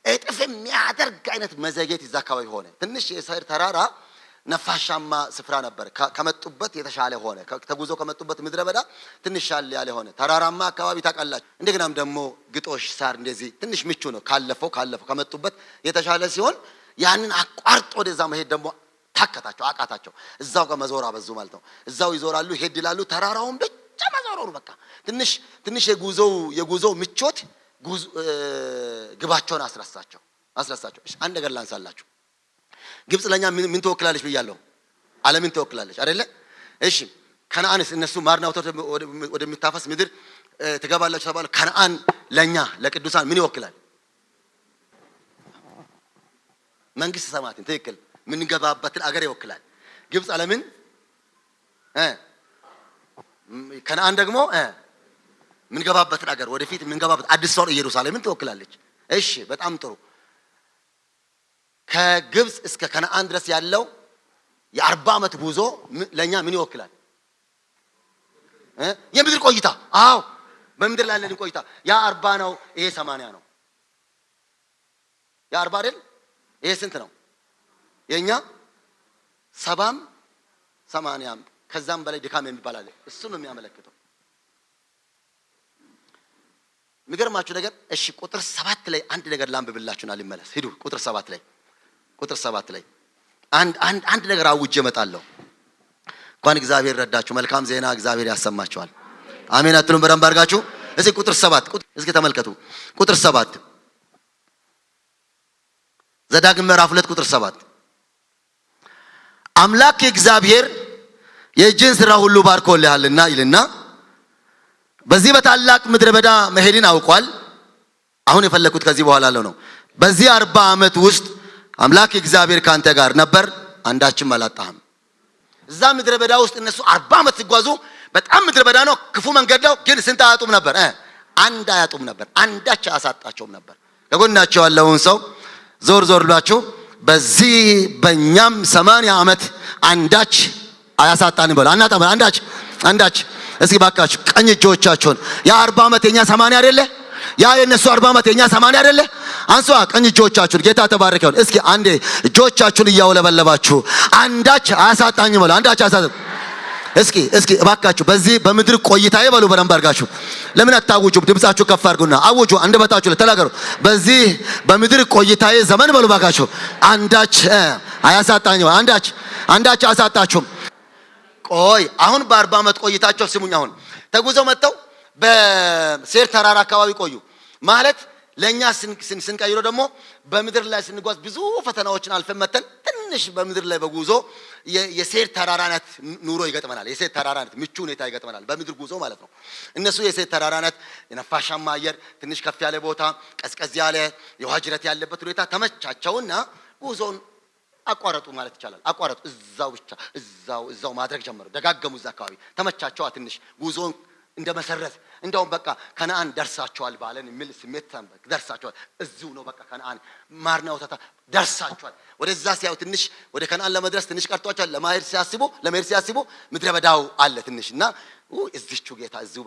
[SPEAKER 1] እጥፍ የሚያደርግ አይነት መዘግየት ይዛ አካባቢ ሆነ። ትንሽ የሴር ተራራ ነፋሻማ ስፍራ ነበር። ከመጡበት የተሻለ ሆነ። ተጉዞ ከመጡበት ምድረ በዳ ትንሽ ሻል ያለ ሆነ። ተራራማ አካባቢ ታውቃላችሁ። እንደገናም ደግሞ ግጦሽ ሳር እንደዚህ ትንሽ ምቹ ነው። ካለፈው ከመጡበት የተሻለ ሲሆን ያንን አቋርጦ ወደዛ መሄድ ደግሞ አቃታቸው። እዛው ጋር መዞር አበዙ ማለት ነው። እዛው ይዞራሉ፣ ሄድ ይላሉ። ተራራውን ብቻ መዞር ነው በቃ። ትንሽ የጉዞው ምቾት ግባቸውን አስረሳቸው። እሺ አንድ ነገር ላንሳላችሁ። ግብጽ ለኛ ምን ትወክላለች ብያለሁ? ዓለምን ትወክላለች አይደለ? እሺ ከነዓንስ እነሱ ማርና ወተት ወደሚታፈስ ምድር ትገባላችሁ ተባለ። ከነዓን ለኛ ለቅዱሳን ምን ይወክላል? መንግስት ሰማያትን ትክክል ምንገባበትን አገር ይወክላል። ግብጽ ዓለምን ከነዓን ደግሞ ምንገባበትን አገር ወደፊት ምንገባበት አዲስ ሰው ኢየሩሳሌምን ትወክላለች። እሺ በጣም ጥሩ። ከግብጽ እስከ ከነዓን ድረስ ያለው የ40 ዓመት ጉዞ ለኛ ምን ይወክላል? የምድር ቆይታ። አዎ በምድር ላይ ያለን ቆይታ ያ 40 ነው፣ ይሄ 80 ነው። ያ 40 አይደል? ይሄ ስንት ነው? የኛ 70 80 ከዛም በላይ ድካም የሚባል አለ። እሱ ነው የሚያመለክተው። የሚገርማችሁ ነገር እሺ ቁጥር 7 ላይ አንድ ነገር ላንብብላችሁና ልመለስ። ሂዱ ቁጥር 7 ላይ አንድ ነገር አውጄ እመጣለሁ። እንኳን እግዚአብሔር ረዳችሁ። መልካም ዜና እግዚአብሔር ያሰማችኋል። አሜን አትሉም? በደንብ አድርጋችሁ እስኪ ቁጥር 7 እስኪ ተመልከቱ። ቁጥር 7 ዘዳግም ምዕራፍ 2 ቁጥር 7 አምላክ እግዚአብሔር የእጅን ሥራ ሁሉ ባርኮልሃልና ይልና በዚህ በታላቅ ምድረ በዳ መሄድን አውቋል። አሁን የፈለኩት ከዚህ በኋላ ነው። በዚህ 40 ዓመት ውስጥ አምላክ እግዚአብሔር ካንተ ጋር ነበር፣ አንዳችም አላጣህም። እዛ ምድረ በዳ ውስጥ እነሱ 40 ዓመት ሲጓዙ በጣም ምድረ በዳ ነው፣ ክፉ መንገድ ነው። ግን ስንት አያጡም ነበር? አንድ አያጡም ነበር። አንዳች አያሳጣቸውም ነበር። ከጎናቸው ያለውን ሰው ዞር ብላችሁ በዚህ በእኛም 80 ዓመት አንዳች አያሳጣንም በሉ። አናጣም አንዳች። እስኪ ባካችሁ ቀኝ እጆቻችሁን ያ 40 ዓመት የኛ 80 አይደለ? ያ የነሱ 40 ዓመት የኛ 80 አይደለ? አንሷ ቀኝ እጆቻችሁን። ጌታ ተባረከ ይሁን። እስኪ አንዴ እጆቻችሁን እያውለበለባችሁ አንዳች አያሳጣኝም በሉ። አንዳች አያሳጣኝ። እስኪ ባካችሁ በዚህ በምድር ቆይታዬ በሉ። በደንብ አድርጋችሁ ለምን አታውጁ? ድምጻችሁ ከፍ አድርጉና አውጁ። አንደበታችሁ ላይ ተናገሩ። በዚህ በምድር ቆይታዬ ዘመን በሉ ባካችሁ አንዳች አያሳጣኝም። አንዳች አያሳጣችሁም። ቆይ አሁን በ40 ዓመት ቆይታቸው ስሙኝ። አሁን ተጉዘው መጥተው በሴር ተራራ አካባቢ ቆዩ ማለት ለኛ ስንቀይሮ ደግሞ በምድር ላይ ስንጓዝ ብዙ ፈተናዎችን አልፈን መተን ትንሽ በምድር ላይ በጉዞ የሴት ተራራነት ኑሮ ይገጥመናል። የሴት ተራራነት ምቹ ሁኔታ ይገጥመናል በምድር ጉዞ ማለት ነው። እነሱ የሴት ተራራነት የነፋሻማ አየር፣ ትንሽ ከፍ ያለ ቦታ፣ ቀዝቀዝ ያለ የውሃ ጅረት ያለበት ሁኔታ ተመቻቸውና ጉዞን አቋረጡ ማለት ይቻላል። አቋረጡ። እዛው ማድረግ ጀመሩ። ደጋገሙ። እዛ አካባቢ ተመቻቸው። ትንሽ ጉዞን እንደመሰረት እንደውም በቃ ከነአን ደርሳቸዋል ባለን የሚል ስሜት ተንበክ ደርሳቸዋል። እዚሁ ነው በቃ ከነአን ማርና ወተታ ደርሳቸዋል። ወደዛ ሲያዩ ትንሽ ወደ ከነአን ለመድረስ ትንሽ ቀርቷቸዋል። ለመሄድ ሲያስቡ ምድረ በዳው አለ ትንሽና እዚቹ ጌታ እዚሁ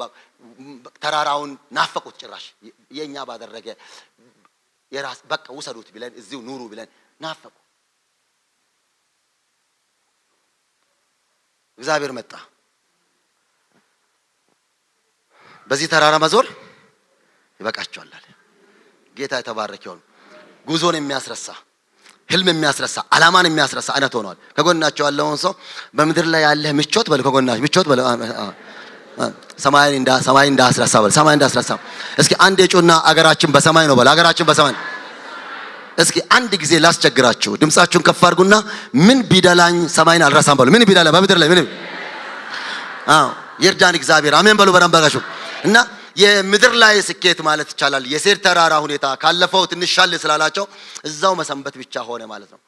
[SPEAKER 1] ተራራውን ናፈቁት። ጭራሽ የኛ ባደረገ የራስ በቃ ውሰዱት ብለን እዚሁ ኑሩ ብለን ናፈቁ። እግዚአብሔር መጣ። በዚህ ተራራ መዞር ይበቃቸዋል አለ ጌታ። የተባረከ ይሁን። ጉዞን የሚያስረሳ ህልም የሚያስረሳ ዓላማን የሚያስረሳ አይነት ሆኗል። ከጎናቸው ያለውን ሰው በምድር ላይ ያለ ምቾት በል፣ ከጎናቸው ምቾት በል፣ ሰማይ እንዳስረሳ በል፣ ሰማይ እንዳስረሳ። እስኪ አንድ የጮና አገራችን በሰማይ ነው በል፣ አገራችን በሰማይ። እስኪ አንድ ጊዜ ላስቸግራችሁ፣ ድምጻችሁን ከፍ አድርጉና ምን ቢደላኝ ሰማይን አልረሳም በሉ። ምን ቢደላኝ በምድር ላይ ምን ይርዳን እግዚአብሔር። አሜን በሉ በደንብ አድርጋችሁ። እና የምድር ላይ ስኬት ማለት ይቻላል የሴት ተራራ ሁኔታ ካለፈው ትንሽ ሻል ስላላቸው እዛው መሰንበት ብቻ ሆነ ማለት ነው።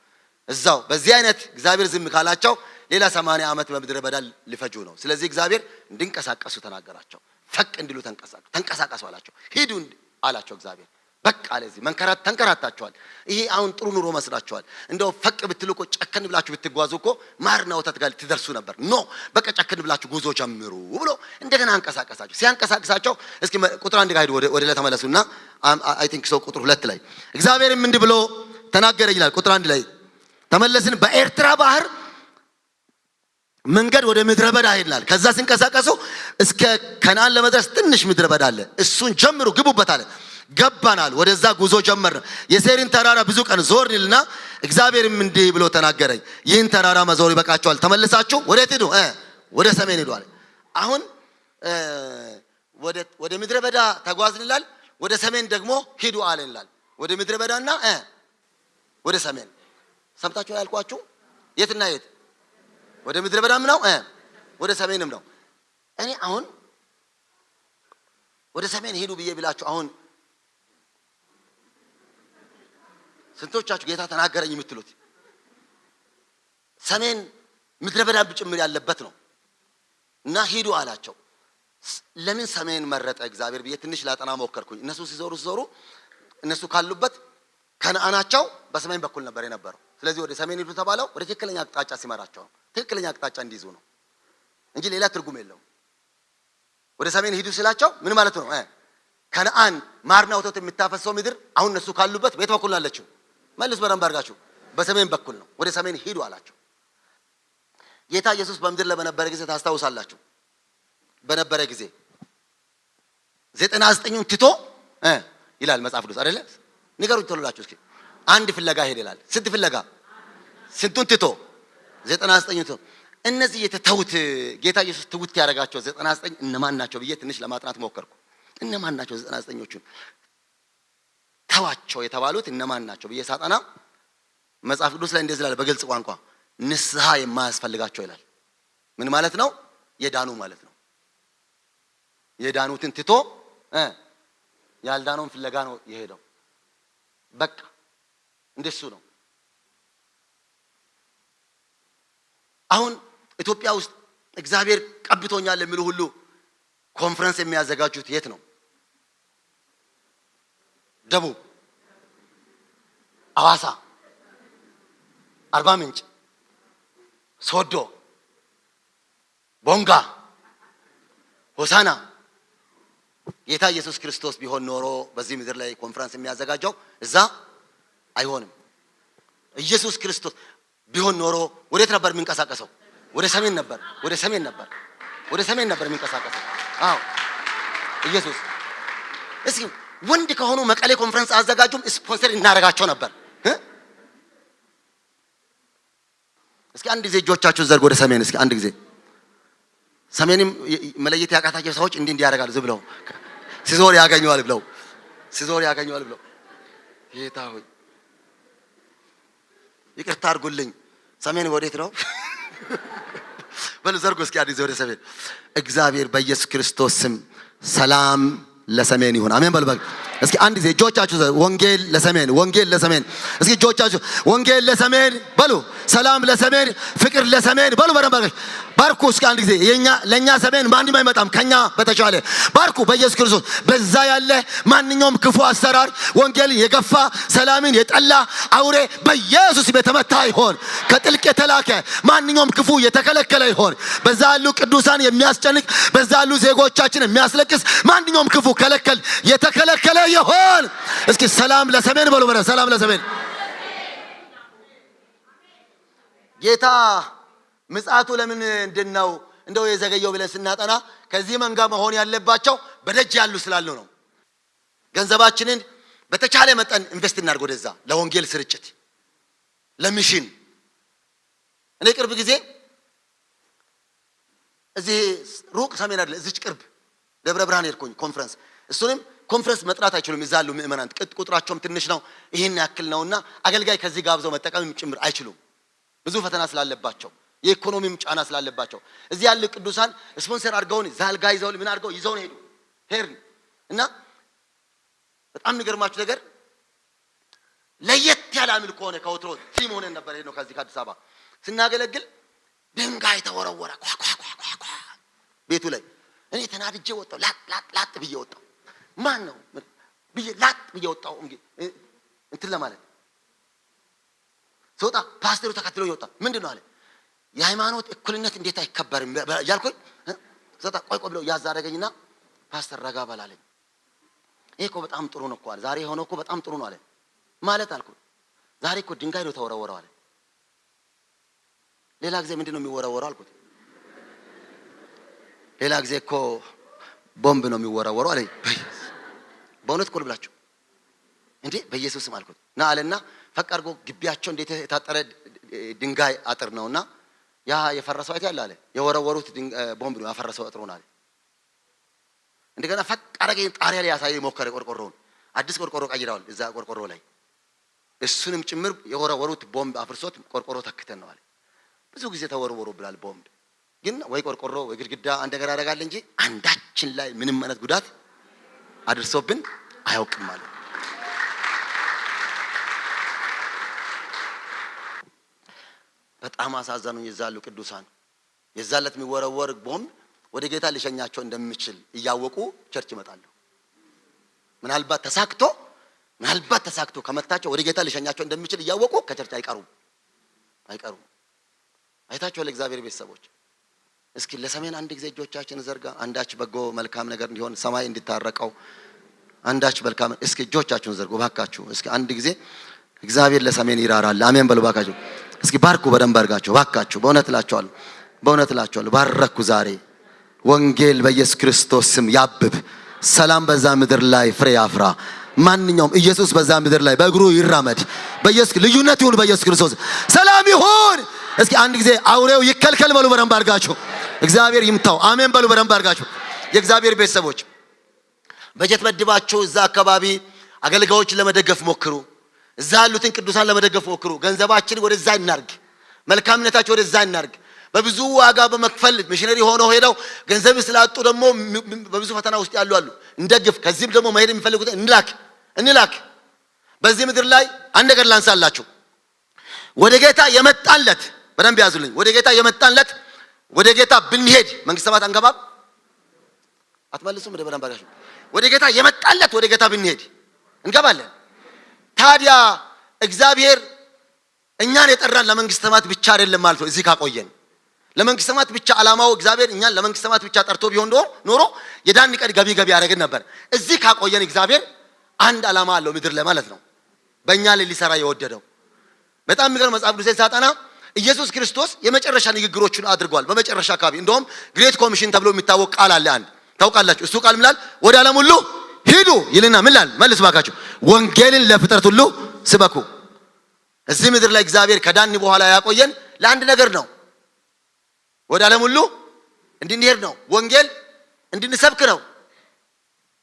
[SPEAKER 1] እዛው በዚህ አይነት እግዚአብሔር ዝም ካላቸው ሌላ 80 ዓመት በምድረ በዳ ሊፈጁ ነው። ስለዚህ እግዚአብሔር እንዲንቀሳቀሱ ተናገራቸው። ፈቅ እንዲሉ ተንቀሳቀሱ አላቸው። ሂዱ አላቸው እግዚአብሔር። በቃ ለዚህ ተንከራታቸዋል። ይሄ አሁን ጥሩ ኑሮ መስላችኋል? እንደው ፈቅ ብትሉ እኮ ጨከን ብላችሁ ብትጓዙ እኮ ማርና ወተት ጋር ትደርሱ ነበር። ኖ በቃ ጨከን ብላችሁ ጉዞ ጀምሩ ብሎ እንደገና አንቀሳቀሳቸው። ሲያንቀሳቀሳቸው እስኪ ቁጥር 1 ጋር ሄዱ። ወደ ላይ ተመለሱና አይ ቲንክ ሶ ቁጥር 2 ላይ እግዚአብሔርም እንዲህ ብሎ ተናገረ ይላል። ቁጥር 1 ላይ ተመለስን፣ በኤርትራ ባህር መንገድ ወደ ምድረ በዳ ሄድናል። ከዛ ሲንቀሳቀሱ እስከ ከነአን ለመድረስ ትንሽ ምድረ በዳ አለ። እሱን ጀምሩ ግቡበት አለ። ገባናል። ወደዛ ጉዞ ጀመርን። የሴሪን ተራራ ብዙ ቀን ዞርንልና እግዚአብሔርም እንዲህ ብሎ ተናገረኝ፣ ይህን ተራራ መዞር ይበቃቸዋል። ተመልሳችሁ ወዴት ሄዱ? ወደ ሰሜን ሄዱ አለ። አሁን ወደ ምድረ በዳ ተጓዝን ይላል። ወደ ሰሜን ደግሞ ሂዱ አለ ይላል። ወደ ምድረ በዳና ወደ ሰሜን ሰምታችሁ ያልኳችሁ የትና የት? ወደ ምድረ በዳም ነው ወደ ሰሜንም ነው። እኔ አሁን ወደ ሰሜን ሂዱ ብዬ ብላችሁ አሁን ስንቶቻችሁ ጌታ ተናገረኝ የምትሉት? ሰሜን ምድረ በዳ ጭምር ያለበት ነው እና ሂዱ አላቸው። ለምን ሰሜን መረጠ እግዚአብሔር ብዬ ትንሽ ላጠና ሞከርኩኝ። እነሱ ሲዞሩ እነሱ ካሉበት ከነአናቸው በሰሜን በኩል ነበር የነበረው። ስለዚህ ወደ ሰሜን ሂዱ ተባለው ወደ ትክክለኛ አቅጣጫ ሲመራቸው ነው። ትክክለኛ አቅጣጫ እንዲይዙ ነው እንጂ ሌላ ትርጉም የለውም። ወደ ሰሜን ሂዱ ስላቸው ምን ማለት ነው? ከነአን ማርና ወተት የምታፈሰው ምድር አሁን እነሱ ካሉበት በየት በኩል አለችው? መልስ በደንብ አድርጋችሁ በሰሜን በኩል ነው። ወደ ሰሜን ሂዱ አላቸው። ጌታ ኢየሱስ በምድር ላይ በነበረ ጊዜ ታስታውሳላችሁ። በነበረ ጊዜ 99ን ትቶ ይላል መጽሐፍ ቅዱስ አይደለ? ንገሩኝ ተሉላችሁ እስኪ። አንድ ፍለጋ ሄደ ይላል። ስንት ፍለጋ? ስንቱን ትቶ? 99ን ትቶ። እነዚህ የተተውት ጌታ ኢየሱስ ትውት ያደረጋቸው 99 እነማን ናቸው ብዬ ትንሽ ለማጥናት ሞከርኩ። እነማን ናቸው 99ኞቹን ተዋቸው የተባሉት እነማን ናቸው ብዬ ሳጠና መጽሐፍ ቅዱስ ላይ እንደዚህ ይላል በግልጽ ቋንቋ ንስሐ የማያስፈልጋቸው ይላል። ምን ማለት ነው? የዳኑ ማለት ነው። የዳኑትን ትቶ ያልዳነውን ፍለጋ ነው የሄደው። በቃ እንደሱ ነው። አሁን ኢትዮጵያ ውስጥ እግዚአብሔር ቀብቶኛል የሚሉ ሁሉ ኮንፈረንስ የሚያዘጋጁት የት ነው? ደቡብ፣ አዋሳ፣ አርባ ምንጭ፣ ሶዶ፣ ቦንጋ፣ ሆሳና። ጌታ ኢየሱስ ክርስቶስ ቢሆን ኖሮ በዚህ ምድር ላይ ኮንፈረንስ የሚያዘጋጀው እዛ አይሆንም። ኢየሱስ ክርስቶስ ቢሆን ኖሮ ወዴት ነበር የሚንቀሳቀሰው? ወደ ሰሜን ነበር። ወደ ሰሜን ነበር የሚንቀሳቀሰው። አዎ ኢየሱስ። እስኪ ወንድ ከሆኑ መቀሌ ኮንፈረንስ አዘጋጁም ስፖንሰር እናደርጋቸው ነበር። እስኪ አንድ ጊዜ እጆቻችሁን ዘርጉ ወደ ሰሜን። እስኪ አንድ ጊዜ ሰሜንም መለየት ያቃታቸው ሰዎች እንዲህ ያደርጋሉ። ዝም ብለው ሲዞር ያገኘዋል ብለው ሲዞር ያገኘዋል ብሎ ጌታ ሆይ ይቅርታ አድርጉልኝ። ሰሜን ወዴት ነው? በሉ ዘርጎ እስኪ አዲስ ወደ ሰሜን። እግዚአብሔር በኢየሱስ ክርስቶስ ስም ሰላም ለሰሜን ይሁን። አሜን በሉ። እስኪ አንድ ጊዜ እጆቻችሁ ወንጌል ለሰሜን፣ ወንጌል ለሰሜን። እስኪ እጆቻችሁ ወንጌል ለሰሜን በሉ። ሰላም ለሰሜን፣ ፍቅር ለሰሜን በሉ። በደንብ ባርኩ። እስኪ አንድ ጊዜ ለኛ ሰሜን ማንም አይመጣም ከኛ በተሻለ ባርኩ በኢየሱስ ክርስቶስ። በዛ ያለ ማንኛውም ክፉ አሰራር ወንጌልን የገፋ ሰላምን የጠላ አውሬ በኢየሱስ የተመታ ይሆን። ከጥልቅ የተላከ ማንኛውም ክፉ የተከለከለ ይሆን። በዛ ያሉ ቅዱሳን የሚያስጨንቅ፣ በዛ ያሉ ዜጎቻችን የሚያስለቅስ ማንኛውም ክፉ ከለከል የተከለከለ ይሆን። እስኪ ሰላም ለሰሜን በሉ። ሰላም ለሰሜን። ጌታ ምጽአቱ ለምን እንደው እንደው የዘገየው ብለን ስናጠና ከዚህ መንጋ መሆን ያለባቸው በደጅ ያሉ ስላሉ ነው። ገንዘባችንን በተቻለ መጠን ኢንቨስት እናድርግ ወደዛ ለወንጌል ስርጭት ለሚሽን። እኔ ቅርብ ጊዜ እዚህ ሩቅ ሰሜን አይደለ እዚች ቅርብ ደብረ ብርሃን ሄድኩኝ ኮንፈረንስ። እሱንም ኮንፈረንስ መጥራት አይችሉም ይዛሉ ምእመናን ቁጥራቸውም ትንሽ ነው ይሄን ያክል ነውና አገልጋይ ከዚህ ጋብዘው መጠቀም ጭምር አይችሉም። ብዙ ፈተና ስላለባቸው የኢኮኖሚም ጫና ስላለባቸው እዚህ ያሉ ቅዱሳን ስፖንሰር አድርገውን ዛልጋ ይዘው ምን አድርገው ይዘው ነው ሄድን እና በጣም የሚገርማችሁ ነገር ለየት ያለ አምልኮ ሆነ። ከወትሮ ቲም ሆነን ነበር ሄድነው ከዚህ ከአዲስ አበባ ስናገለግል ድንጋይ ተወረወረ ኳ ቤቱ ላይ። እኔ ተናድጄ ወጣሁ። ላጥ ብዬ ወጣሁ። ማን ነው ብዬ ላጥ ብዬ ወጣሁ። እንትን ለማለት ሰውጣ ፓስተሩ ተከትሎ ይወጣ። ምንድነው አለ የሃይማኖት እኩልነት እንዴት አይከበርም ያልኩኝ። ሰውጣ ቆይ ብሎ ያዛረገኝና ፓስተር ረጋ በላለኝ። ይሄ እኮ በጣም ጥሩ ነው እኮ አለ። ዛሬ የሆነው እኮ በጣም ጥሩ ነው አለ። ማለት አልኩ ዛሬ እኮ ድንጋይ ነው ተወረወረው አለ። ሌላ ጊዜ ምንድነው የሚወረወረው አልኩት። ሌላ ጊዜ እኮ ቦምብ ነው የሚወረወረው አለ። በእውነት ቆል ብላችሁ እንዴ በኢየሱስ ስም አልኩት። ና አለና ፈቅ አድርጎ ግቢያቸው እንዴት የታጠረ ድንጋይ አጥር ነውና ያ የፈረሰው አይት ያለ አለ የወረወሩት ቦምብ ነው ያፈረሰው አጥሩን አለ። እንደገና ፈቅ አረገኝ ጣሪያ ላይ ያሳየኝ ሞከረ። ቆርቆሮውን አዲስ ቆርቆሮ ቀይረዋል እዛ ቆርቆሮ ላይ እሱንም ጭምር የወረወሩት ቦምብ አፍርሶት ቆርቆሮ ተክተን ነው አለ። ብዙ ጊዜ ተወርወሩ ብላል ቦምብ ግን ወይ ቆርቆሮ ወይ ግድግዳ አንድ ነገር ያደርጋል እንጂ አንዳችን ላይ ምንም አይነት ጉዳት አድርሶብን አያውቅም ማለት። በጣም አሳዘኑኝ የዛሉ ቅዱሳን። የዛለት የሚወረወር ቦምብ ወደ ጌታ ሊሸኛቸው እንደሚችል እያወቁ ቸርች ይመጣሉ። ምናልባት ተሳክቶ ከመታቸው ወደ ጌታ ሊሸኛቸው እንደሚችል እያወቁ ከቸርች አይቀሩም። አይታችሁ ለእግዚአብሔር ቤተሰቦች እስኪ ለሰሜን አንድ ጊዜ እጆቻችን ዘርጋ። አንዳች በጎ መልካም ነገር እንዲሆን ሰማይ እንዲታረቀው አንዳች መልካም እስኪ እጆቻችሁን ዘርጉ ባካችሁ። እስኪ አንድ ጊዜ እግዚአብሔር ለሰሜን ይራራል። አሜን በሉ ባካችሁ። እስኪ ባርኩ በደንብ አድርጋችሁ ባካችሁ። በእውነት እላችኋለሁ ባረኩ። ዛሬ ወንጌል በኢየሱስ ክርስቶስ ስም ያብብ። ሰላም በዛ ምድር ላይ ፍሬ ያፍራ። ማንኛውም ኢየሱስ በዛ ምድር ላይ በእግሩ ይራመድ። በኢየሱስ ልዩነት ይሁን። በኢየሱስ ክርስቶስ ሰላም ይሁን። እስኪ አንድ ጊዜ አውሬው ይከልከል በሉ በደንብ አድርጋችሁ። እግዚአብሔር ይምታው። አሜን በሉ በደንብ አድርጋችሁ። የእግዚአብሔር ቤተሰቦች በጀት መድባችሁ እዛ አካባቢ አገልጋዮችን ለመደገፍ ሞክሩ። እዛ ያሉትን ቅዱሳን ለመደገፍ ሞክሩ። ገንዘባችን ወደዛ እናርግ። መልካምነታችን ወደዛ እናርግ። በብዙ ዋጋ በመክፈል ሚሽነሪ ሆነው ሄደው ገንዘብ ስላጡ ደግሞ በብዙ ፈተና ውስጥ ያሉ አሉ። እንደግፍ። ከዚህም ደግሞ መሄድ የሚፈልጉት እንላክ። በዚህ ምድር ላይ አንድ ነገር ላንሳላችሁ። ወደ ጌታ የመጣለት በደንብ ያዙልኝ። ወደ ጌታ የመጣለት ወደ ጌታ ብንሄድ መንግስተ ሰማያት አንገባም? አትመልሱም? በደንብ አድርጋችሁ ወደ ጌታ የመጣለት ወደ ጌታ ብንሄድ እንገባለን። ታዲያ እግዚአብሔር እኛን የጠራን ለመንግስተ ሰማያት ብቻ አይደለም ማለት ነው። እዚህ ካቆየን ለመንግስተ ሰማያት ብቻ ዓላማው እግዚአብሔር እኛን ለመንግስተ ሰማያት ብቻ ጠርቶ ቢሆን ኖሮ የዳን ቀድ ገቢ ያደርገን ነበር። እዚህ ካቆየን እግዚአብሔር አንድ ዓላማ አለው ምድር ላይ ማለት ነው። በእኛ ላይ ሊሰራ የወደደው በጣም የሚገርም መጽሐፍ ቅዱስን ሳጠና ኢየሱስ ክርስቶስ የመጨረሻ ንግግሮቹን አድርጓል። በመጨረሻ አካባቢ እንደውም ግሬት ኮሚሽን ተብሎ የሚታወቅ ቃል አለ። አንድ ታውቃላችሁ። እሱ ቃል ምላል ወደ ዓለም ሁሉ ሂዱ ይልና ምላል መልስ ባካችሁ ወንጌልን ለፍጥረት ሁሉ ስበኩ። እዚህ ምድር ላይ እግዚአብሔር ከዳን በኋላ ያቆየን ለአንድ ነገር ነው። ወደ ዓለም ሁሉ እንድንሄድ ነው። ወንጌል እንድንሰብክ ነው።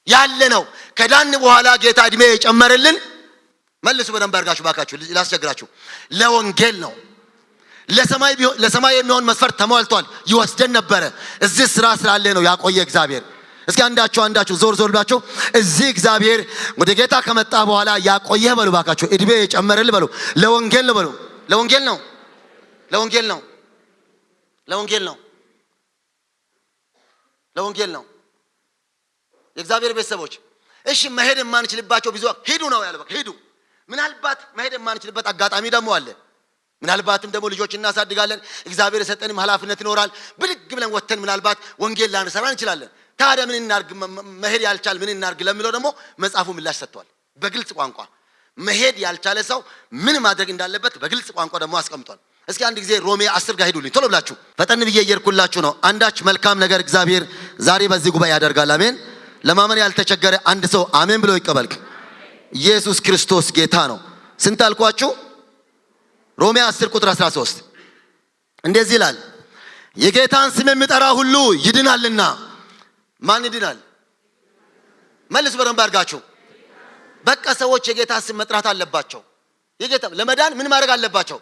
[SPEAKER 1] ያለ ነው። ከዳን በኋላ ጌታ እድሜ የጨመረልን መልሱ በደንብ አድርጋችሁ ባካችሁ ላስቸግራችሁ ለወንጌል ነው። ለሰማይ የሚሆን መስፈርት ተሟልቷል። ይወስደን ነበረ። እዚህ ስራ ስላለ ነው ያቆየ እግዚአብሔር። እስኪ አንዳችሁ ዞር ብላችሁ እዚህ እግዚአብሔር ወደ ጌታ ከመጣ በኋላ ያቆየህ በሉ ባካችሁ። እድሜ የጨመረልህ በሉ። ለወንጌል ነው በሉ። ለወንጌል ነው። ለወንጌል ነው። ለወንጌል ነው። ለወንጌል ነው። የእግዚአብሔር ቤተሰቦች እሺ መሄድ የማንችልባቸው ብዙ ሂዱ ነው ያለው። በቃ ሂዱ። ምናልባት መሄድ የማንችልበት አጋጣሚ ደግሞ አለ። ምናልባትም ደግሞ ልጆች እናሳድጋለን። እግዚአብሔር የሰጠንም ኃላፊነት ይኖራል። ብድግ ብለን ወተን ምናልባት ወንጌል ላንሰራ እንችላለን። ታዲያ ምን እናርግ? መሄድ ያልቻል ምን እናርግ ለሚለው ደግሞ መጽሐፉ ምላሽ ሰጥቷል በግልጽ ቋንቋ። መሄድ ያልቻለ ሰው ምን ማድረግ እንዳለበት በግልጽ ቋንቋ ደግሞ አስቀምጧል። እስኪ አንድ ጊዜ ሮሜ 10 ጋር ሄዱልኝ ቶሎ ብላችሁ። ፈጠን ብዬ እየርኩላችሁ ነው። አንዳች መልካም ነገር እግዚአብሔር ዛሬ በዚህ ጉባኤ ያደርጋል። አሜን። ለማመን ያልተቸገረ አንድ ሰው አሜን ብሎ ይቀበል። ኢየሱስ ክርስቶስ ጌታ ነው። ስንት አልኳችሁ? ሮሜ 10 ቁጥር 13 እንደዚህ ይላል፣ የጌታን ስም የሚጠራ ሁሉ ይድናልና። ማን ይድናል? መልስ በደንብ አድርጋችሁ። በቃ ሰዎች የጌታን ስም መጥራት አለባቸው። የጌታ ለመዳን ምን ማድረግ አለባቸው?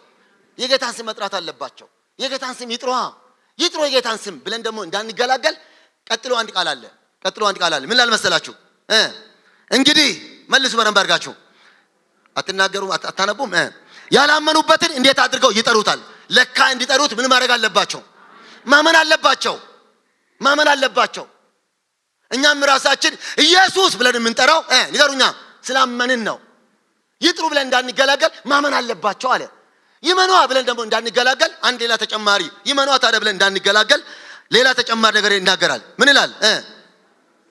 [SPEAKER 1] የጌታን ስም መጥራት አለባቸው። የጌታን ስም ይጥሩ የጌታን ስም ብለን ደግሞ እንዳንገላገል ቀጥሎ አንድ ቃል አለ። ምን ላልመሰላችሁ? እንግዲህ መልሱ በደንብ አድርጋችሁ። አትናገሩም? አታነቡም? ያላመኑበትን እንዴት አድርገው ይጠሩታል? ለካ እንዲጠሩት ምን ማድረግ አለባቸው? ማመን አለባቸው። እኛም ራሳችን ኢየሱስ ብለን የምንጠራው ንገሩኛ ስላመንን ነው። ይጥሩ ብለን እንዳንገላገል ማመን አለባቸው አለ። ይመኗ ብለን ደግሞ እንዳንገላገል አንድ ሌላ ተጨማሪ ይመኗ ታዲያ ብለን እንዳንገላገል ሌላ ተጨማሪ ነገር ይናገራል። ምን ይላል?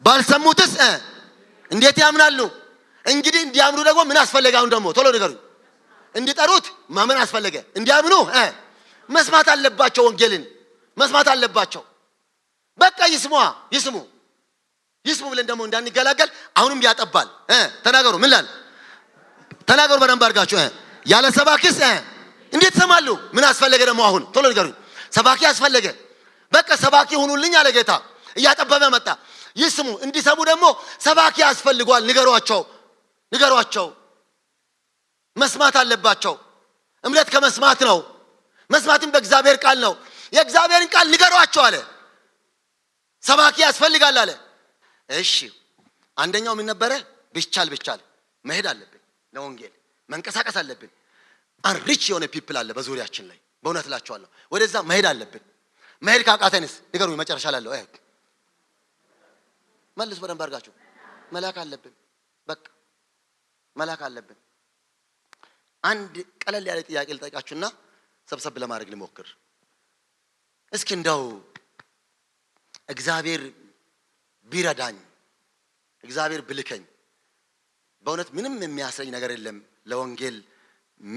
[SPEAKER 1] ባልሰሙትስ እንዴት ያምናሉ? እንግዲህ እንዲያምኑ ደግሞ ምን አስፈለገ? አሁን ደግሞ ቶሎ ንገሩኝ። እንዲጠሩት ማመን አስፈለገ። እንዲያምኑ መስማት አለባቸው። ወንጌልን መስማት አለባቸው። በቃ ይስሙ ብለን ደግሞ እንዳንገላገል አሁንም ያጠባል። ተናገሩ። ምን ይላል? ተናገሩ በደንብ አድርጋችሁ። ያለ ሰባኪስ እንዴት ሰማሉ? ምን አስፈለገ ደግሞ? አሁን ቶሎ ንገሩኝ። ሰባኪ አስፈለገ። በቃ ሰባኪ ሁኑልኝ አለ ጌታ። እያጠበበ መጣ። ይስሙ። እንዲሰሙ ደግሞ ሰባኪ ያስፈልጓል። ንገሯቸው። መስማት አለባቸው። እምነት ከመስማት ነው። መስማትም በእግዚአብሔር ቃል ነው። የእግዚአብሔርን ቃል ንገሯቸው አለ። ሰባኪ ያስፈልጋል አለ። እሺ አንደኛው ምን ነበረ? ብቻል መሄድ አለብን። ለወንጌል መንቀሳቀስ አለብን። አንሪች የሆነ ፒፕል አለ በዙሪያችን ላይ። በእውነት እላችኋለሁ ወደዛ መሄድ አለብን። መሄድ ካቃተንስ ንገሩኝ። መጨረሻ ላለው መልሱ በደንብ አድርጋችሁ። መላክ አለብን። በቃ መላክ አለብን። አንድ ቀለል ያለ ጥያቄ ልጠይቃችሁና ሰብሰብ ለማድረግ ልሞክር። እስኪ እንደው እግዚአብሔር ቢረዳኝ፣ እግዚአብሔር ብልከኝ፣ በእውነት ምንም የሚያስረኝ ነገር የለም ለወንጌል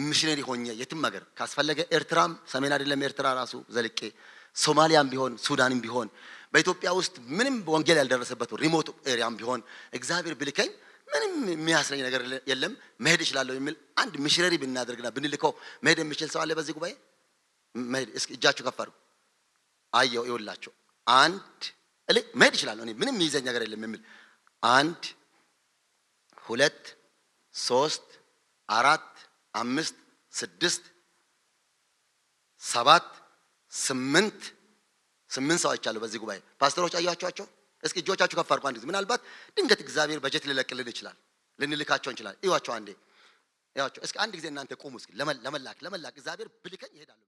[SPEAKER 1] ሚሽነሪ ሆኜ የትም ሀገር ካስፈለገ ኤርትራም ሰሜን አይደለም ኤርትራ ራሱ ዘልቄ ሶማሊያም ቢሆን ሱዳንም ቢሆን በኢትዮጵያ ውስጥ ምንም ወንጌል ያልደረሰበት ሪሞት ኤሪያም ቢሆን እግዚአብሔር ብልከኝ ምንም የሚያስረኝ ነገር የለም መሄድ እችላለሁ የሚል አንድ ሚሽነሪ ብናደርግና ብንልከው መሄድ የሚችል ሰው አለ በዚህ ጉባኤ? መሄድ እስኪ እጃችሁ ከፍ አድርጉ። አየው ይኸውላችሁ፣ አንድ መሄድ እችላለሁ እኔ ምንም የሚይዘኝ ነገር የለም የሚል 1 2 3 4 5 6 7 8 ሰዎች አሉ በዚህ ጉባኤ። ፓስተሮች አያችኋቸው? እስኪ እጆቻችሁ ከፍ አድርጉ። አንድ ምናልባት ድንገት እግዚአብሔር በጀት ሊለቅልን ይችላል፣ ልንልካቸው እንችላለን። እዩዋቸው አንዴ እዩዋቸው እስኪ አንድ ጊዜ እናንተ ቁሙ እስኪ። ለመላክ እግዚአብሔር ብልከኝ ይሄዳሉ።